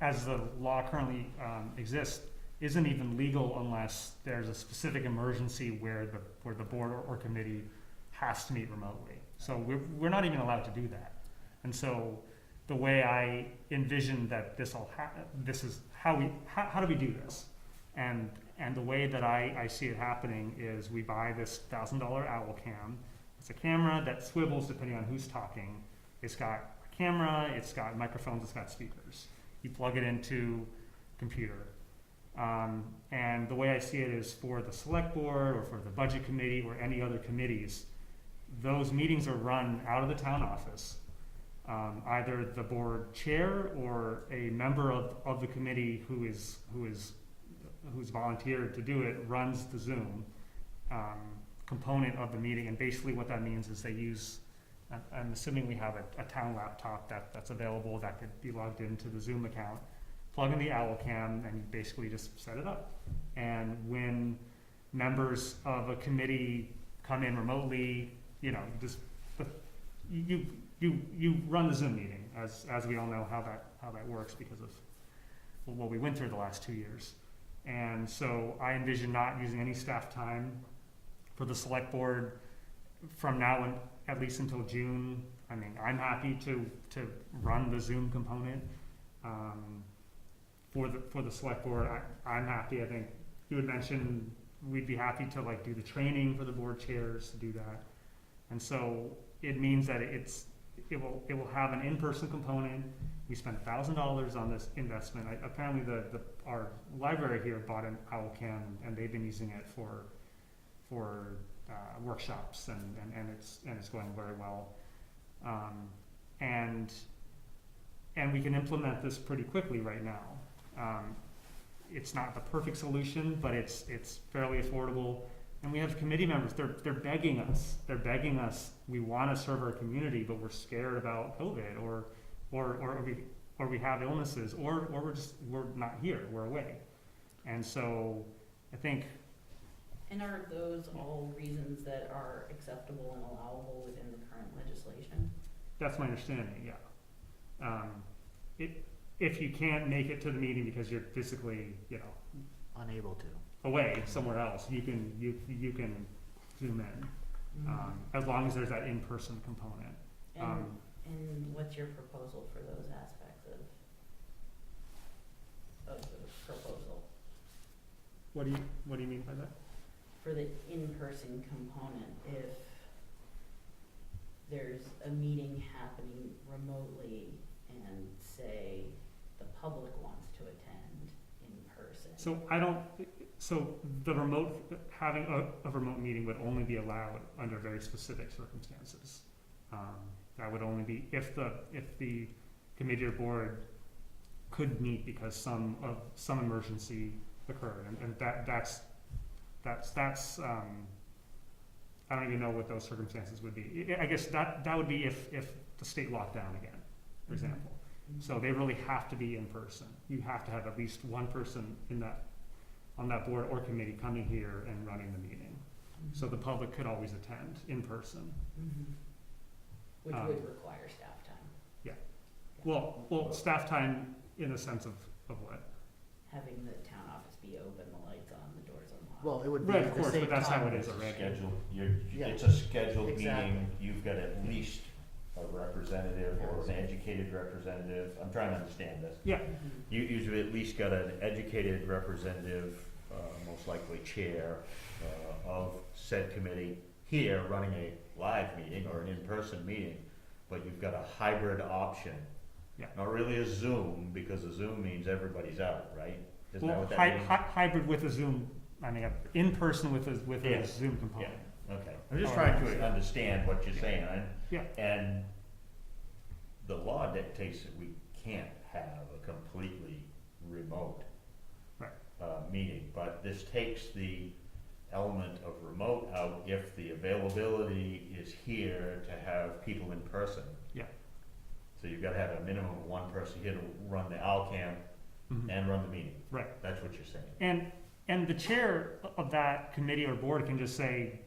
the law currently exists isn't even legal unless there's a specific emergency where the board or committee has to meet remotely. So we're not even allowed to do that. And so the way I envision that this is how do we do this? And the way that I see it happening is we buy this $1,000 owl cam. It's a camera that swivels depending on who's talking. It's got a camera, it's got microphones, it's got speakers. You plug it into computer. And the way I see it is for the select board or for the budget committee or any other committees, those meetings are run out of the town office. Either the board chair or a member of the committee who's volunteered to do it runs the Zoom component of the meeting. And basically what that means is they use, I'm assuming we have a town laptop that's available that could be logged into the Zoom account, plug in the owl cam, and you basically just set it up. And when members of a committee come in remotely, you know, you run the Zoom meeting, as we all know how that works because of what we went through the last 2 years. And so I envision not using any staff time for the select board from now and at least until June. I mean, I'm happy to run the Zoom component for the select board. I'm happy. I think you had mentioned we'd be happy to like do the training for the board chairs to do that. And so it means that it will have an in-person component. We spent $1,000 on this investment. Apparently our library here bought an owl cam and they've been using it for workshops and it's going very well. And we can implement this pretty quickly right now. It's not the perfect solution, but it's fairly affordable. And we have committee members, they're begging us, we want to serve our community, but we're scared about COVID or we have illnesses or we're not here, we're away. And so I think.
And are those all reasons that are acceptable and allowable within the current legislation?
That's my understanding, yeah. If you can't make it to the meeting because you're physically, you know,
Unable to.
away somewhere else, you can zoom in, as long as there's that in-person component.
And what's your proposal for those aspects of the proposal?
What do you mean by that?
For the in-person component, if there's a meeting happening remotely and say the public wants to attend in person.
So the having a remote meeting would only be allowed under very specific circumstances. That would only be if the committee or board could meet because some emergency occurred, and that's I don't even know what those circumstances would be. I guess that would be if the state locked down again, for example. So they really have to be in person. You have to have at least one person on that board or committee coming here and running the meeting. So the public could always attend in person.
Which would require staff time.
Yeah. Well, staff time in the sense of what?
Having the town office be open, the lights on, the doors unlocked.
Well, it would be
Right,
at
of
the
course,
same
but that's how
time.
it is already.
Yeah.
It's a scheduled
Exactly.
meeting, you've got at least a representative or an educated representative, I'm trying to understand this.
Yeah.
You've at least got an educated representative, most likely chair, of said committee here running a live meeting or an in-person meeting, but you've got a hybrid option.
Yeah.
Not really a Zoom, because a Zoom means everybody's out, right? Isn't that
Well,
what that means?
hybrid with a Zoom, I mean, in person with a
Yeah.
Zoom component.
Okay, I'm just trying to understand what you're saying,
Yeah.
and the law dictates that we can't have a completely remote
Right.
Meeting, but this takes the element of remote out if the availability is here to have people in person.
Yeah.
So you've gotta have a minimum of one person here to run the OWCAM
Mhm.
and run the meeting.
Right.
That's what you're saying.
And the chair of that committee or board can just say,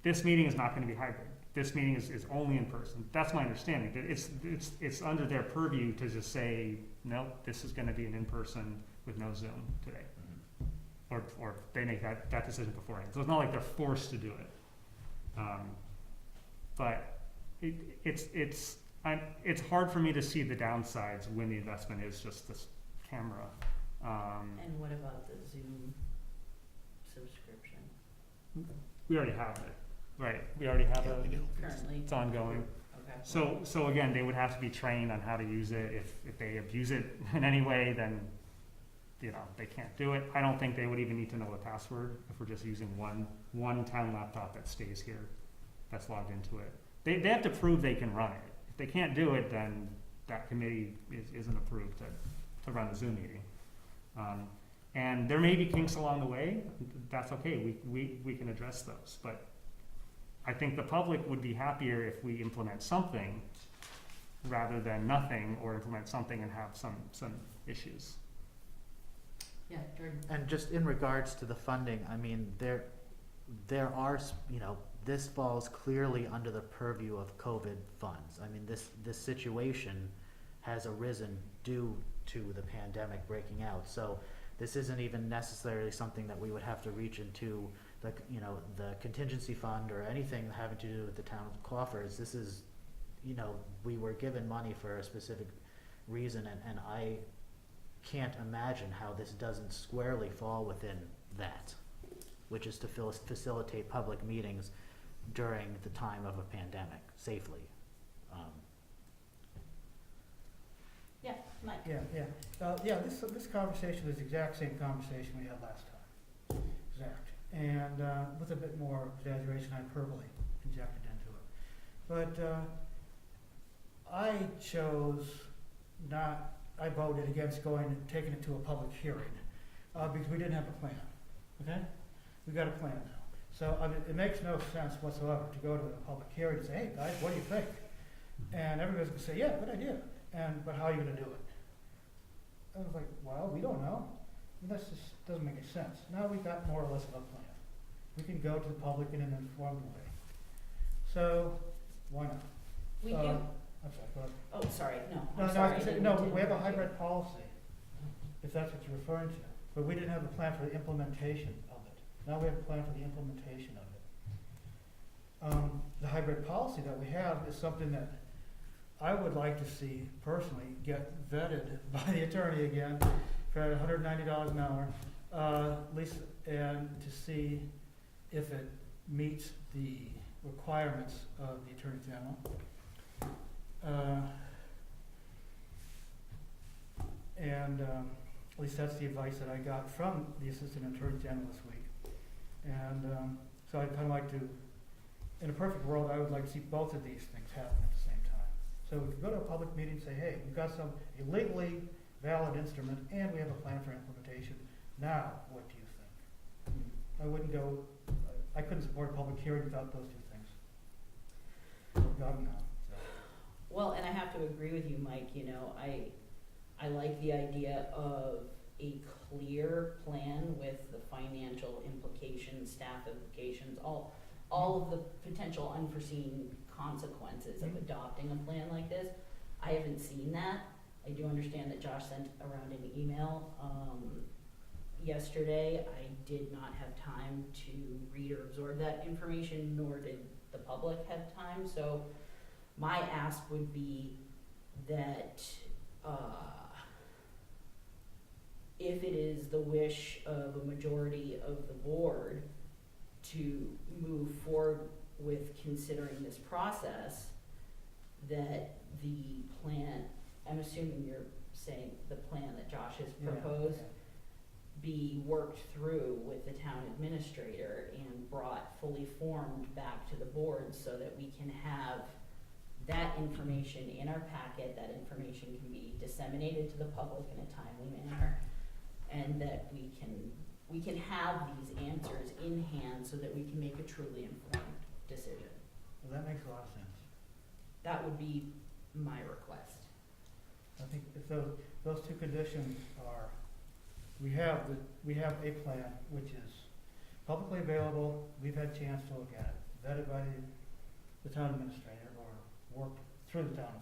this meeting is not gonna be hybrid. This meeting is only in person. That's my understanding. That it's under their purview to just say, no, this is gonna be an in-person with no Zoom today. Or they make that decision beforehand. So it's not like they're forced to do it. But it's hard for me to see the downsides when the investment is just this camera.
And what about the Zoom subscription
We already have it, right? We already have
Yeah, we
it.
do.
currently?
It's ongoing.
Okay.
So again, they would have to be trained on how to use it. If they abuse it in any way, then, they can't do it. I don't think they would even need to know the password if we're just using one town laptop that stays here, that's logged into it. They have to prove they can run it. If they can't do it, then that committee isn't approved to run the Zoom meeting. And there may be kinks along the way. That's okay. We can address those. But I think the public would be happier if we implement something rather than nothing, or implement something and have some issues.
Yeah, Jordan.
And just in regards to the funding, I mean, there are, this falls clearly under the purview of COVID funds. I mean, this situation has arisen due to the pandemic breaking out. So this isn't even necessarily something that we would have to reach into the contingency fund or anything having to do with the town coffers. This is, we were given money for a specific reason, and I can't imagine how this doesn't squarely fall within that, which is to facilitate public meetings during the time of a pandemic safely.
Yeah, Mike.
Yeah, this conversation is the exact same conversation we had last time. Exact. And with a bit more exaggeration, hyperbole injected into it. But I voted against taking it to a public hearing because we didn't have a plan. Okay? We got a plan now. So it makes no sense whatsoever to go to a public hearing and say, hey guys, what do you think? And everybody's gonna say, yeah, good idea. But how are you gonna do it? I was like, well, we don't know. That just doesn't make any sense. Now we've got more or less of a plan. We can go to the public in an informed way. So why not?
We do.
I'm sorry, go ahead.
Oh, sorry. No,
No,
I'm
no,
sorry.
I was gonna say, no, we have a hybrid policy, if that's what you're referring to. but we didn't have a plan for the implementation of it. Now we have a plan for the implementation of it. The hybrid policy that we have is something that I would like to see personally get vetted by the attorney again for $190 an hour, at least, and to see if it meets the requirements of the Attorney General. At least that's the advice that I got from the Assistant Attorney General this week. And so I'd kind of like to, in a perfect world, I would like to see both of these things happen at the same time. So we could go to a public meeting and say, hey, we've got a legally valid instrument and we have a plan for implementation. Now, what do you think? I wouldn't go, I couldn't support a public hearing without those two things. Got them now. So.
Well, and I have to agree with you, Mike, you know, I like the idea of a clear plan with the financial implications, staff implications, all of the potential unforeseen consequences of adopting a plan like this. I haven't seen that. I do understand that Josh sent around an email yesterday. I did not have time to read or absorb that information, nor did the public have time. So my ask would be that if it is the wish of a majority of the board to move forward with considering this process, that the plan, I'm assuming you're saying the plan that Josh has proposed, be worked through with the town administrator and brought fully formed back to the board so that we can have that information in our packet, that information can be disseminated to the public in a timely manner, and that we can have these answers in hand so that we can make a truly informed decision.
Well, that makes a lot of sense.
That would be my request.
I think if those two conditions are, we have a plan which is publicly available, we've had a chance to look at it, vetted by the town administrator or worked through the town.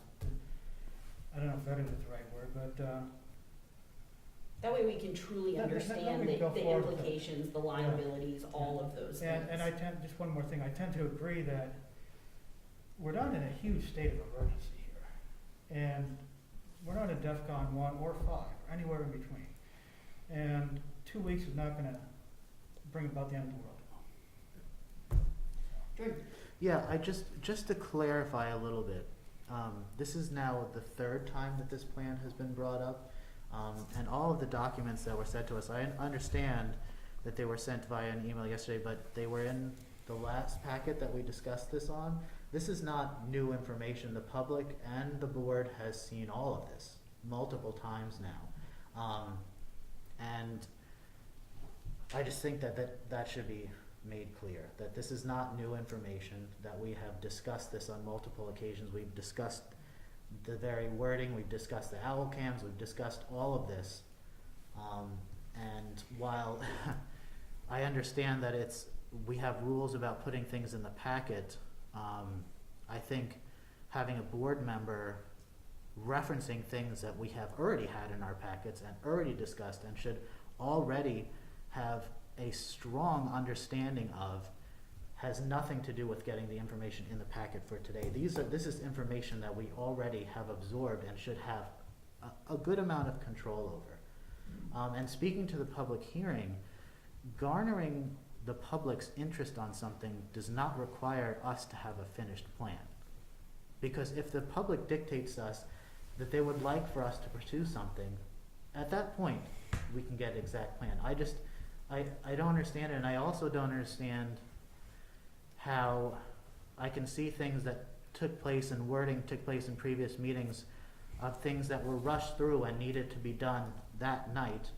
I don't know if vetted is the right word, but
that way we can truly
Then
understand
we
the,
can go
the
forward with it.
implications, the liabilities, all of those things.
and I tend, just one more thing, I tend to agree that we're not in a huge state of emergency here. And we're not in DEFCON 1 or 5, or anywhere in between. And 2 weeks is not gonna bring about the end of the world.
Jordan?
Yeah, just to clarify a little bit, this is now the third time that this plan has been brought up. And all of the documents that were sent to us, I understand that they were sent via an email yesterday, but they were in the last packet that we discussed this on. This is not new information. The public and the board has seen all of this multiple times now. And I just think that should be made clear, that this is not new information, that we have discussed this on multiple occasions. We've discussed the very wording, we've discussed the owl cams, we've discussed all of this. And while I understand that we have rules about putting things in the packet, I think having a board member referencing things that we have already had in our packets and already discussed and should already have a strong understanding of has nothing to do with getting the information in the packet for today. This is information that we already have absorbed and should have a good amount of control over. And speaking to the public hearing, garnering the public's interest on something does not require us to have a finished plan. Because if the public dictates to us that they would like for us to pursue something, at that point, we can get an exact plan. I don't understand it, and I also don't understand how I can see things that took place and wording took place in previous meetings of things that were rushed through and needed to be done that night.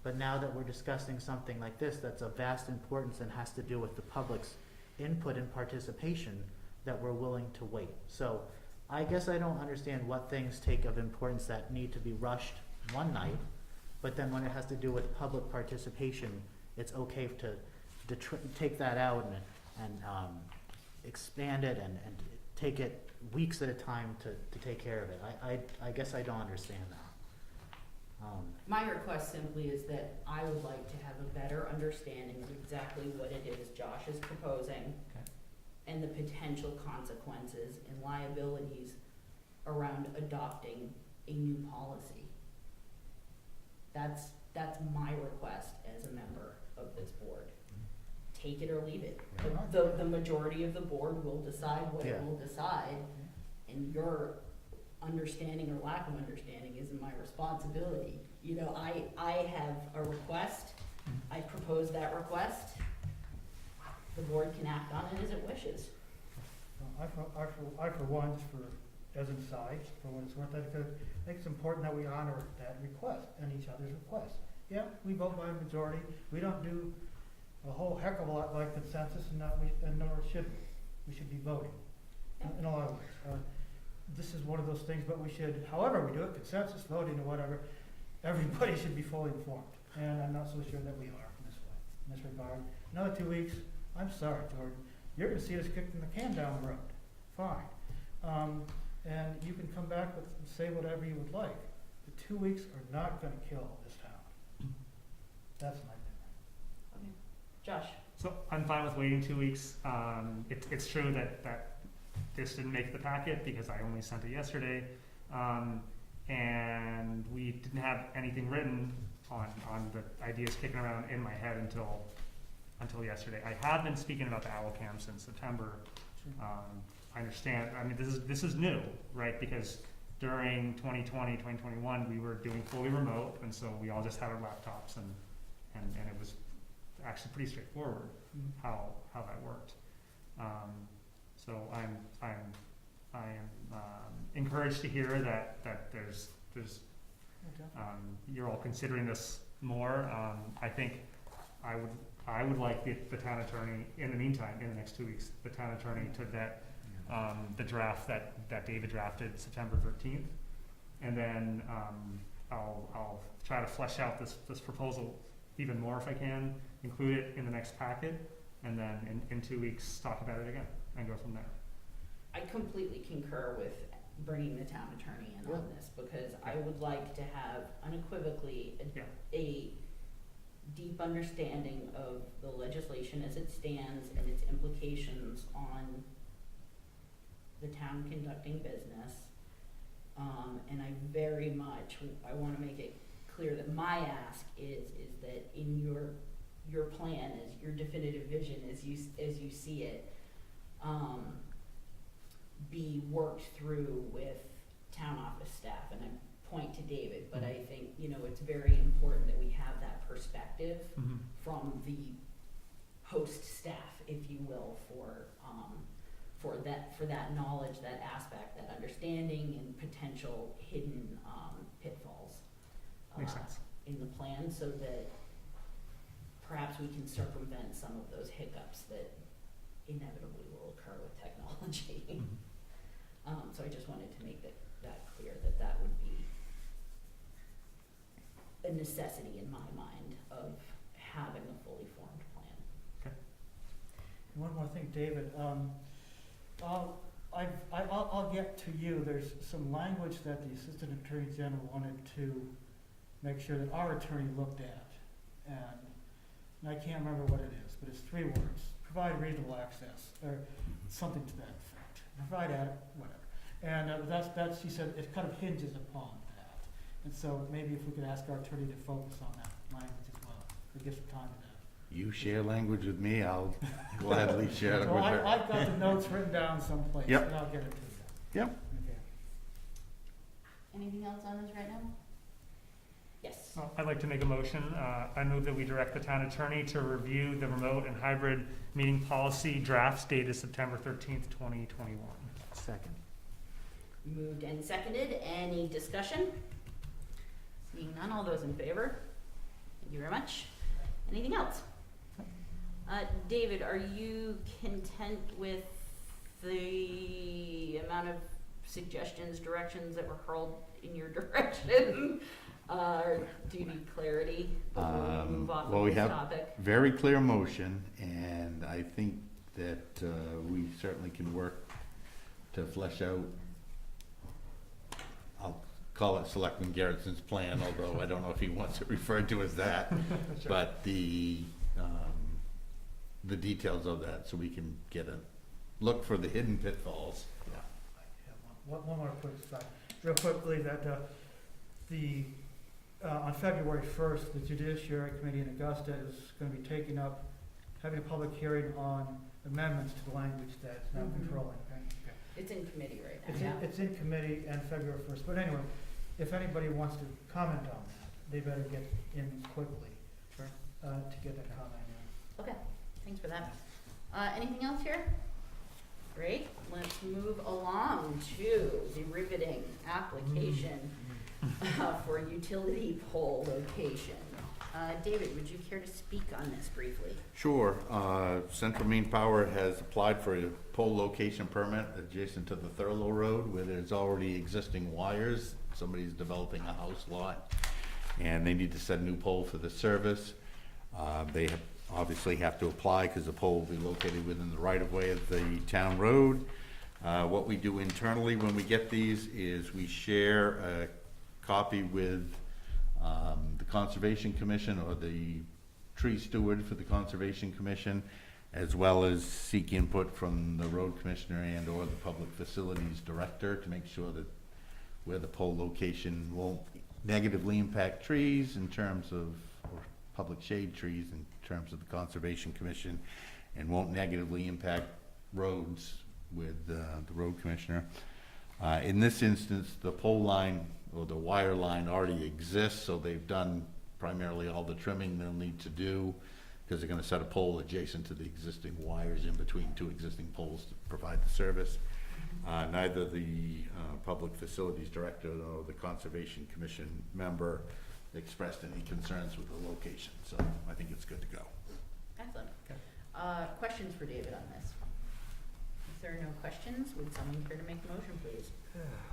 But now that we're discussing something like this that's of vast importance and has to do with the public's input and participation, that we're willing to wait. So I guess I don't understand what things take of importance that need to be rushed one night, but then when it has to do with public participation, it's okay to take that out and expand it and take it weeks at a time to take care of it. I guess I don't understand that.
My request simply is that I would like to have a better understanding of exactly what it is Josh is proposing and the potential consequences and liabilities around adopting a new policy. That's my request as a member of this board. Take it or leave it. The majority of the board will decide what it will decide, and your understanding or lack of understanding isn't my responsibility. You know, I have a request, I propose that request, the board can act on it as it wishes.
I for one, just for, as an aside, for what it's worth, I think it's important that we honor that request and each other's requests. Yeah, we vote by majority, we don't do a whole heck of a lot by consensus, and nor should we. We should be voting, in a lot of ways. This is one of those things, but we should, however we do it, consensus, voting, or whatever, everybody should be fully informed. And I'm not so sure that we are in this regard. Another 2 weeks, I'm sorry, Jordan, you're gonna see us kicking the can down the road. Fine. And you can come back with, say whatever you would like. The 2 weeks are not gonna kill this town. That's my opinion.
Okay. Josh?
So I'm fine with waiting 2 weeks. It's true that this didn't make the packet because I only sent it yesterday. And we didn't have anything written on the ideas kicking around in my head until yesterday. I have been speaking about the owl cam since September. I understand, I mean, this is new, right? Because during 2020, 2021, we were doing fully remote, and so we all just had our laptops, and it was actually pretty straightforward how that worked. So I am encouraged to hear that there's you're all considering this more. I think I would like the town attorney, in the meantime, in the next 2 weeks, the town attorney to vet the draft that David drafted September 13th, and then I'll try to flesh out this proposal even more if I can, include it in the next packet, and then in 2 weeks talk about it again and go from there.
I completely concur with bringing the town attorney in on this, because I would like to have unequivocally a deep understanding of the legislation as it stands and its implications on the town conducting business. And I very much, I wanna make it clear that my ask is that in your plan, as your definitive vision, as you see it, be worked through with town office staff. And I point to David, but I think, you know, it's very important that we have that perspective from the host staff, if you will, for that knowledge, that aspect, that understanding, and potential hidden pitfalls
Makes sense.
in the plan, so that perhaps we can circumvent some of those hiccups that inevitably will occur with technology. So I just wanted to make that clear, that would be a necessity in my mind of having a fully formed plan.
One more thing, David, I'll get to you. There's some language that the Assistant Attorney General wanted to make sure that our attorney looked at, and I can't remember what it is, but it's 3 words: provide reasonable access, or something to that effect. Provide whatever. And that's, she said, it kind of hinges upon that. And so maybe if we could ask our attorney to focus on that language as well, or give some time to that.
You share language with me, I'll gladly share it
So
with her.
I've got the notes written down someplace,
Yep.
and I'll get it to you.
Yep.
Okay.
Anything else on this right now? Yes.
Well, I'd like to make a motion. I move that we direct the town attorney to review the remote and hybrid meeting policy drafts dated September 13th, 2021.
Second.
Moved and seconded. Any discussion? Seeing none, all those in favor? Thank you very much. Anything else? David, are you content with the amount of suggestions, directions that were hurled in your direction? Or do you need clarity before we move off
well,
of
we
this
have
topic?
very clear motion, and I think that we certainly can work to flesh out. I'll call it Selectman Garrettson's plan, although I don't know if he wants it referred to as that.
Sure.
But the details of that, so we can get a look for the hidden pitfalls.
Yeah, one more quick slide. Real quickly, that on February 1st, the Judiciary Committee in Augusta is going to be having a public hearing on amendments to the language that it's now
Mhm.
controlling. Okay?
It's in committee right now, yeah.
It's in committee and February 1st, but anyway, if anybody wants to comment on that, they better get in quickly.
Sure.
To get that comment in.
Okay, thanks for that. Anything else here? Great, let's move along to the riveting application for utility pole location. David, would you care to speak on this briefly?
Sure. Central Maine Power has applied for a pole location permit adjacent to the Thurlow Road where there's already existing wires. Somebody's developing a house lot and they need to set a new pole for the service. They obviously have to apply because the pole will be located within the right-of-way of the town road. What we do internally when we get these is we share a copy with the Conservation Commission or the tree steward for the Conservation Commission, as well as seek input from the road commissioner and or the public facilities director to make sure that where the pole location won't negatively impact trees in terms of, or public shade trees in terms of the Conservation Commission, and won't negatively impact roads with the road commissioner. In this instance, the pole line or the wire line already exists, so they've done primarily all the trimming they'll need to do because they're going to set a pole adjacent to the existing wires in between two existing poles to provide the service. Neither the Public Facilities Director nor the Conservation Commission member expressed any concerns with the location, so I think it's good to go.
Excellent.
Okay.
Questions for David on this? If there are no questions, would someone care to make a motion, please?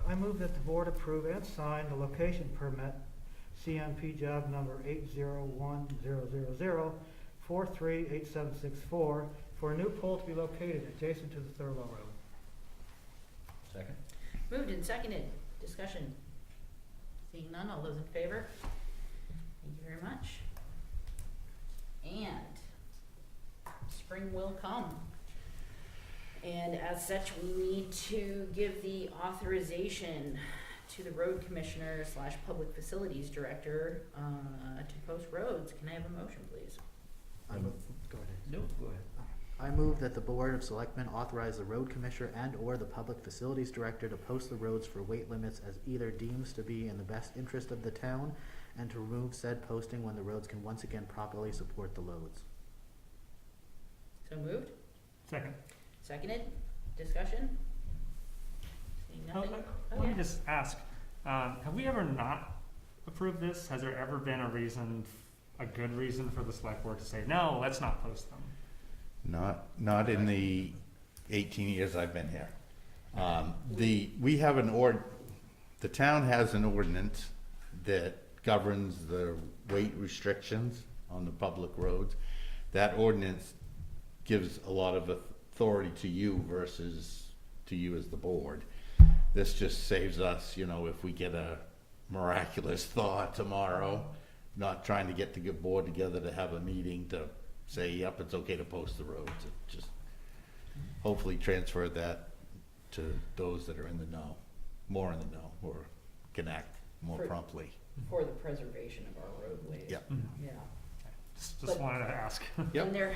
I move that the board approve and sign the location permit, CMP job number 8010000438764, for a new pole to be located adjacent to the Thurlow Road.
Second?
Moved and seconded. Discussion. Seeing none, all those in favor? Thank you very much. And spring will come. And as such, we need to give the authorization to the road commissioner / public facilities director to post roads. Can I have a motion, please?
Go ahead.
No, go ahead.
I move that the Board of Selectmen authorize the road commissioner and or the public facilities director to post the roads for weight limits as either deems to be in the best interest of the town, and to remove said posting when the roads can once again properly support the loads.
So moved?
Second.
Seconded? Discussion? Seeing nothing?
Let me
Okay.
just ask, have we ever not approved this? Has there ever been a good reason for the select board to say, no, let's not post them?
Not in the 18 years I've been here. The town has an ordinance that governs the weight restrictions on the public roads. That ordinance gives a lot of authority to you versus to you as the board. This just saves us, if we get a miraculous thaw tomorrow, not trying to get the good board together to have a meeting to say, yep, it's okay to post the roads. It just hopefully transfer that to those that are in the know, more in the know, or can act more
For-
promptly.
For the preservation of our roadways.
Yep.
Yeah.
Just
But-
wanted to ask.
Yep.
And there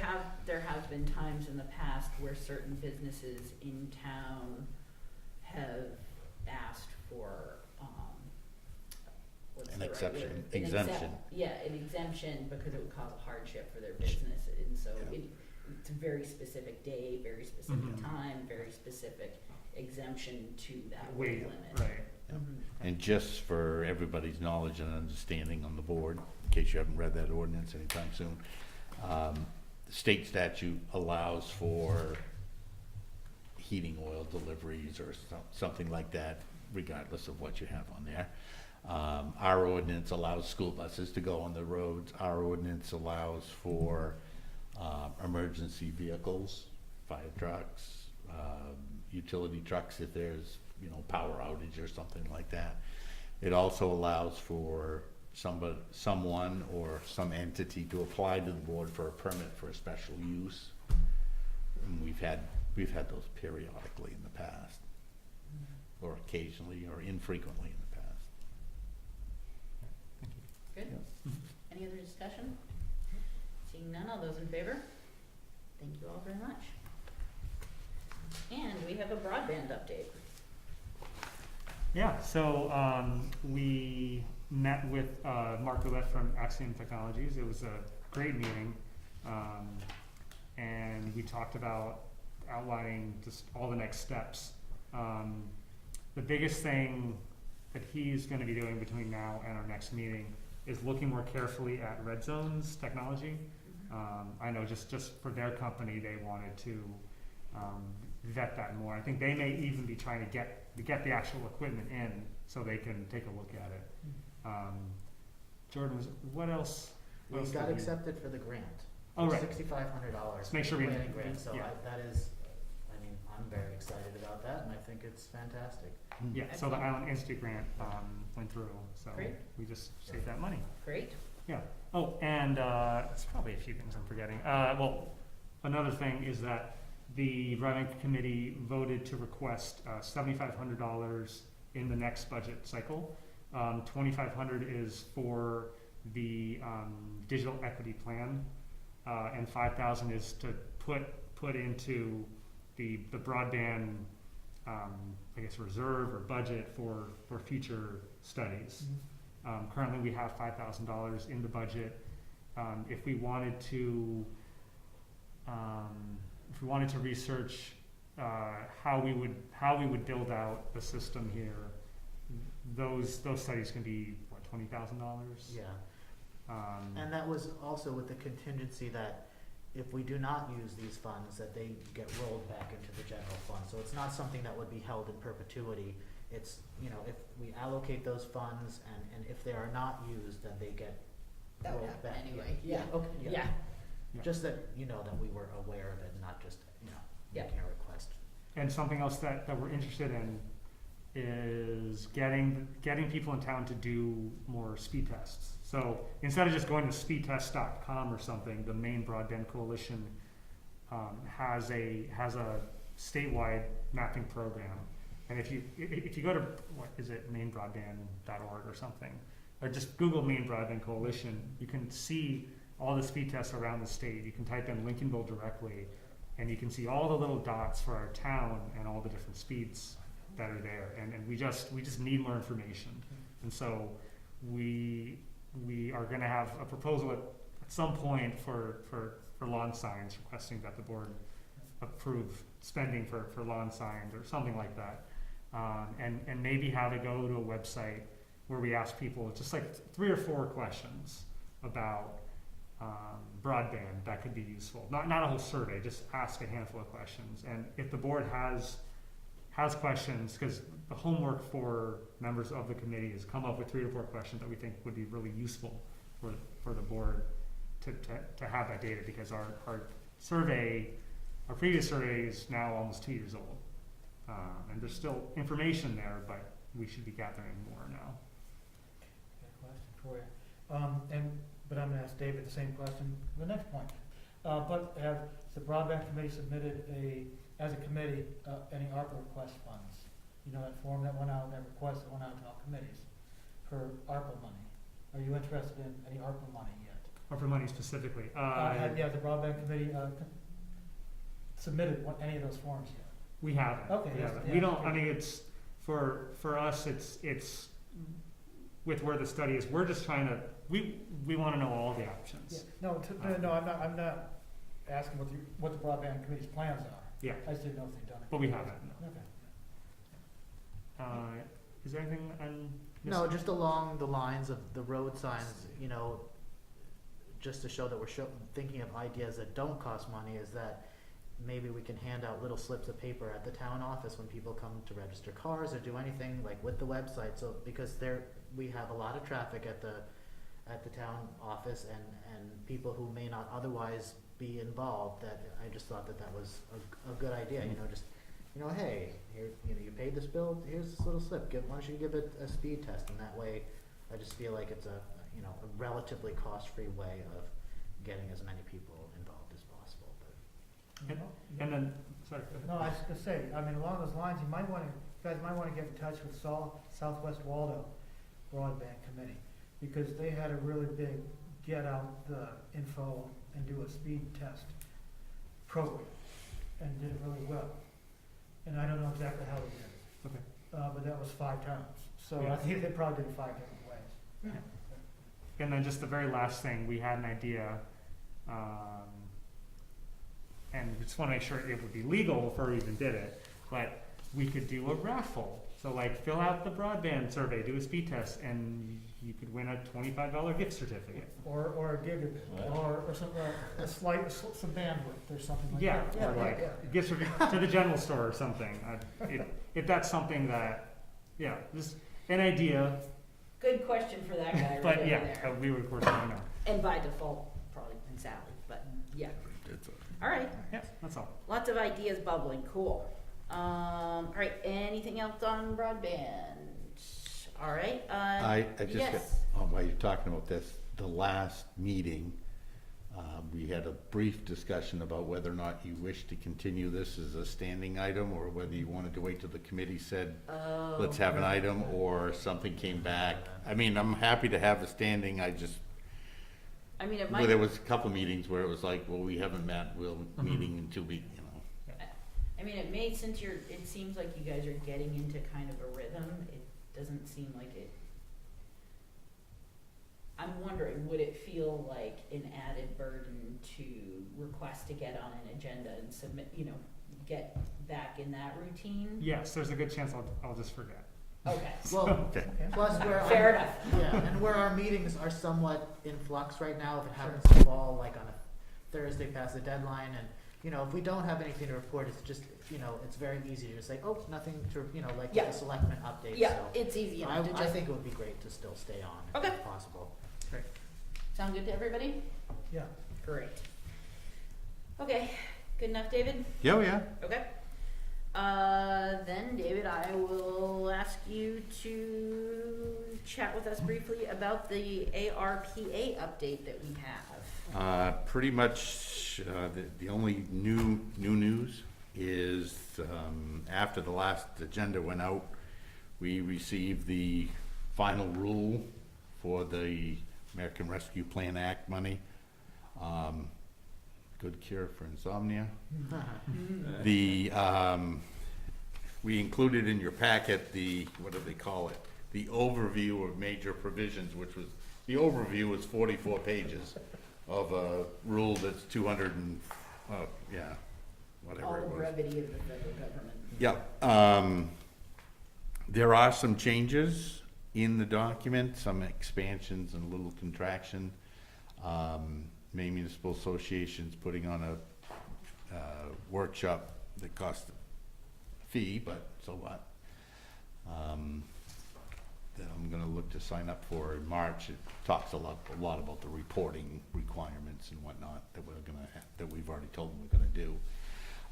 have been times in the past where certain businesses in town have asked for, what's
An
the right
exception,
word?
exemption.
Yeah, an exemption because it would cause a hardship for their business, and so
Yeah.
it's a very specific day, very specific
Mhm.
time, very specific exemption to that
Wait,
weight limit.
right.
Mhm.
And just for everybody's knowledge and understanding on the board, in case you haven't read that ordinance anytime soon, the state statute allows for heating oil deliveries or something like that, regardless of what you have on there. Our ordinance allows school buses to go on the roads. Our ordinance allows for emergency vehicles, fire trucks, utility trucks if there's power outage or something like that. It also allows for someone or some entity to apply to the board for a permit for a special use. And we've had those periodically in the past, or occasionally, or infrequently in the past.
Good. Any other discussion? Seeing none, all those in favor? Thank you all very much. And we have a broadband update.
Yeah, so we met with Mark Ouellette from Axiom Technologies. It was a great meeting. And we talked about outlining just all the next steps. The biggest thing that he's going to be doing between now and our next meeting is looking more carefully at red zones technology. I know just for their company, they wanted to vet that more. I think they may even be trying to get the actual equipment in so they can take a look at it. Jordan, what else?
We got accepted for the grant.
Oh, right.
$6,500
Let's make sure we
planning grant. So
yeah.
that is, I mean, I'm very excited about that, and I think it's fantastic.
Yeah, so the Island Institute grant went through, so
Great.
we just saved that money.
Great.
Yeah. Oh, and there's probably a few things I'm forgetting. Well, another thing is that the Riveting committee voted to request $7,500 in the next budget cycle. $2,500 is for the digital equity plan, and $5,000 is to put into the broadband, I guess, reserve or budget for future studies. Currently, we have $5,000 in the budget. If we wanted to research how we would build out the system here, those studies can be what, $20,000.
Yeah. And that was also with the contingency that if we do not use these funds, that they get rolled back into the general fund. So it's not something that would be held in perpetuity. It's, you know, if we allocate those funds and if they are not used, then they get
That would
rolled
happen
back.
anyway.
Yeah, okay, yeah.
Yeah.
Just that, you know, that we were aware of it, not just, you know,
Yeah.
making a request.
And something else that we're interested in is getting people in town to do more speed tests. So instead of just going to speedtest.com or something, the Maine Broadband Coalition has a statewide mapping program. And if you go to, what is it, mainebroadband.org or something, or just Google Maine Broadband Coalition, you can see all the speed tests around the state. You can type in Lincolnville directly, and you can see all the little dots for our town and all the different speeds that are there. And we just need more information. And so we are going to have a proposal at some point for lawn signs, requesting that the board approve spending for lawn signs or something like that. And maybe have it go to a website where we ask people just like 3 or 4 questions about broadband that could be useful. Not a whole survey, just ask a handful of questions. And if the board has questions, because the homework for members of the committee is come up with 3 to 4 questions that we think would be really useful for the board to have that data, because our previous survey is now almost 2 years old. And there's still information there, but we should be gathering more now.
Got a question for you. But I'm gonna ask David the same question, the next point. But has the broadband committee submitted as a committee, any ARPA request funds? You know, that form that went out, that request that went out to all committees for ARPA money. Are you interested in any ARPA money yet?
Or for money specifically?
Have the broadband committee submitted any of those forms yet?
We haven't.
Okay,
We
yes,
haven't.
yeah,
We don't.
okay.
I mean, it's for us. It's with where the study is. We're just trying to. We want to know all the options.
Yeah. No, I'm not asking what the broadband committee's plans are.
Yeah.
I just didn't know if they've done it.
But we haven't. No.
Okay.
Is there anything I'm
No,
missing?
just along the lines of the road signs, you know, just to show that we're thinking of ideas that don't cost money, is that maybe we can hand out little slips of paper at the town office when people come to register cars or do anything like with the website. So because we have a lot of traffic at the town office and people who may not otherwise be involved, that I just thought that was a good idea, you know, just hey, here, you paid this bill, here's this little slip, why don't you give it a speed test, and that way, I just feel like it's a relatively cost-free way of getting as many people involved as possible, but.
And then, sorry. go ahead.
No, I was gonna say, I mean, along those lines, you guys might wanna get in touch with Southwest Waldo Broadband Committee, because they had a really big get out the info and do a speed test program, and did it really well. And I don't know exactly how they did it.
Okay.
But that was 5 towns, so I
Yes.
think they probably did it 5 different ways.
And then just the very last thing, we had an idea, and we just want to make sure it would be legal before we even did it, but we could do a raffle. So like fill out the broadband survey, do a speed test, and you could win a $25 gift certificate.
Or a gigabit, or some, some bandwidth or something like
Yeah,
that.
or like gift certificate to the general store or something. If that's something that, yeah, just an idea,
Good question for that guy right
but
over
yeah,
there.
we would of course want to know.
And by default, probably been Sally, but yeah. All right,
Yeah, that's all.
lots of ideas bubbling, cool. All right, anything else on broadband? All right,
I just got,
yes.
while you're talking about this, the last meeting, we had a brief discussion about whether or not you wish to continue this as a standing item, or whether you wanted to wait till the committee said, let's have an item, or something came back. I mean, I'm happy to have a standing,
I mean, it
well,
might,
there was a couple meetings where it was like, well, we haven't met, we'll meeting until we,
I mean, it may, since it seems like you guys are getting into kind of a rhythm, it doesn't seem like it. I'm wondering, would it feel like an added burden to request to get on an agenda and submit, get back in that routine?
Yes, there's a good chance I'll just forget.
Okay,
Well,
okay.
plus
fair enough.
Yeah, and where our meetings are somewhat in flux right now, if it happens to fall like on a Thursday past the deadline, and, if we don't have anything to report, it's just, it's very easy to just say, oh, nothing to, like
Yeah.
the selectmen update,
Yeah,
so.
it's easy
I,
enough to
I
just,
think it would be great to still stay on
Okay.
if possible.
sound good to everybody?
Yeah.
Great. Okay, good enough, David?
Yeah, yeah.
Okay. Then, David, I will ask you to chat with us briefly about the ARPA update that we have.
Pretty much, the only new news is, after the last agenda went out, we received the final rule for the American Rescue Plan Act money. Good cure for insomnia. The, we included in your packet what do they call it? The overview of major provisions, which was, the overview was 44 pages of a rule that's 200 and, whatever
All
it
the
was.
brevity of the federal government.
Yeah, there are some changes in the document, some expansions and a little contraction. Maine Municipal Association's putting on a workshop that costs a fee, but so what? That I'm gonna look to sign up for in March. It talks a lot about the reporting requirements and whatnot that we've already told them we're gonna do.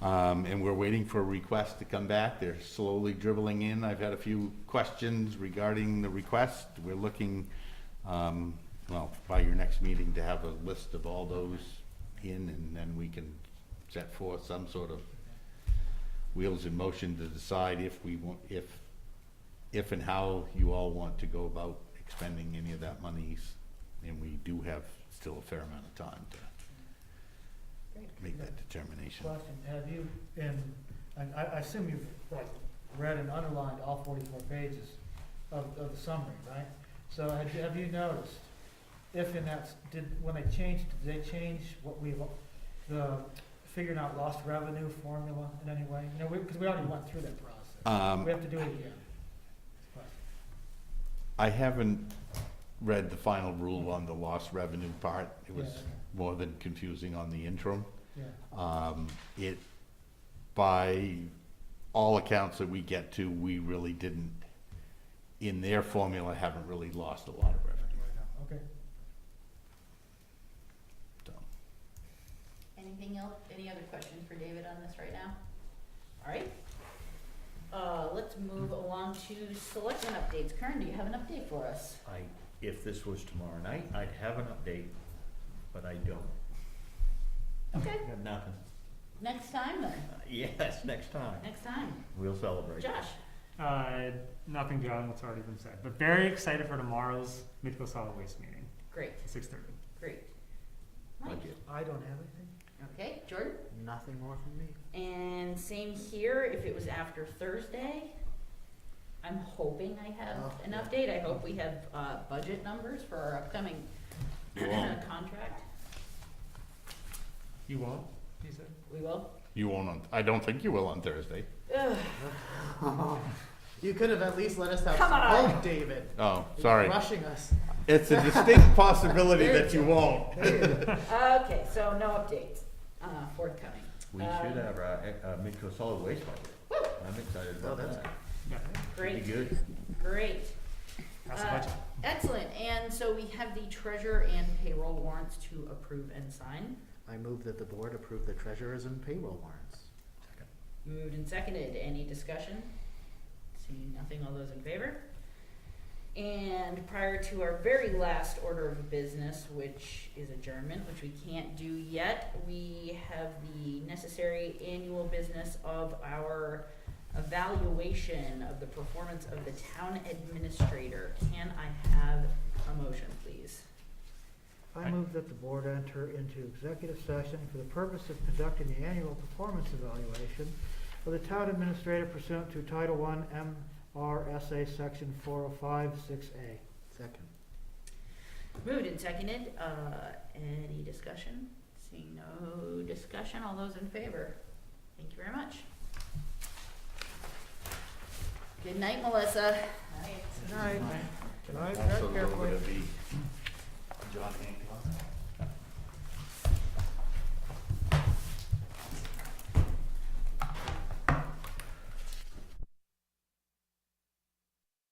And we're waiting for a request to come back. They're slowly dribbling in. I've had a few questions regarding the request. We're looking, by your next meeting, to have a list of all those in, and then we can set forth some sort of wheels in motion to decide if we want, if and how you all want to go about expending any of that monies. And we do have still a fair amount of time to make that determination.
Question, have you, and I assume you've read and underlined all 44 pages of the summary, right? So have you noticed, if in that, when they changed, did they change the figuring out lost revenue formula in any way? Because we already went through that process. We have to do it again.
I haven't read the final rule on the lost revenue part. It was more than confusing on the interim.
Yeah.
It, by all accounts that we get to, we really didn't, in their formula, haven't really lost a lot of revenue.
Okay.
So,
Anything else, any other questions for David on this right now? All right, Let's move along to selectmen updates. Karen, do you have an update for us?
If this was tomorrow night, I'd have an update, but I don't.
Okay,
I got nothing.
next time then,
Yes, next time.
next time.
We'll celebrate.
Josh?
Nothing beyond what's already been said, but very excited for tomorrow's Midco Solid Waste meeting,
Great,
6:30.
great. Mike?
Budget.
I don't have anything.
Okay, Jordan?
Nothing more from me.
And same here, if it was after Thursday, I'm hoping I have
Oh,
an
yeah.
update. I hope we have, budget numbers for our upcoming
You won't.
contract.
You won't, he said?
We will?
You won't on, I don't think you will on Thursday.
Ugh,
You could have at least let us have
Come
some
on.
hope, David.
Oh,
You're
sorry.
rushing us.
It's a distinct possibility that you won't.
Okay, so no updates, forthcoming.
We should have a Midco Solid Waste budget.
Woo!
I'm excited
Oh,
about
that's
that.
Yeah,
Great,
Pretty good.
great.
that's the budget.
Excellent, and so we have the treasurer and payroll warrants to approve and sign.
I move that the board approve the treasurer's and payroll warrants.
Moved and seconded, any discussion? Seeing nothing, all those in favor? And prior to our very last order of business, which is adjournment, which we can't do yet, we have the necessary annual business of our evaluation of the performance of the town administrator. Can I have a motion, please?
I move that the board enter into executive session for the purpose of conducting the annual performance evaluation of the town administrator pursuant to Title I MRSA Section 405-6A.
Second.
Moved and seconded, any discussion? Seeing no discussion, all those in favor? Thank you very much. Good night, Melissa.
Good night. Good night,
Also,
tread carefully.
it'll be John Hancock.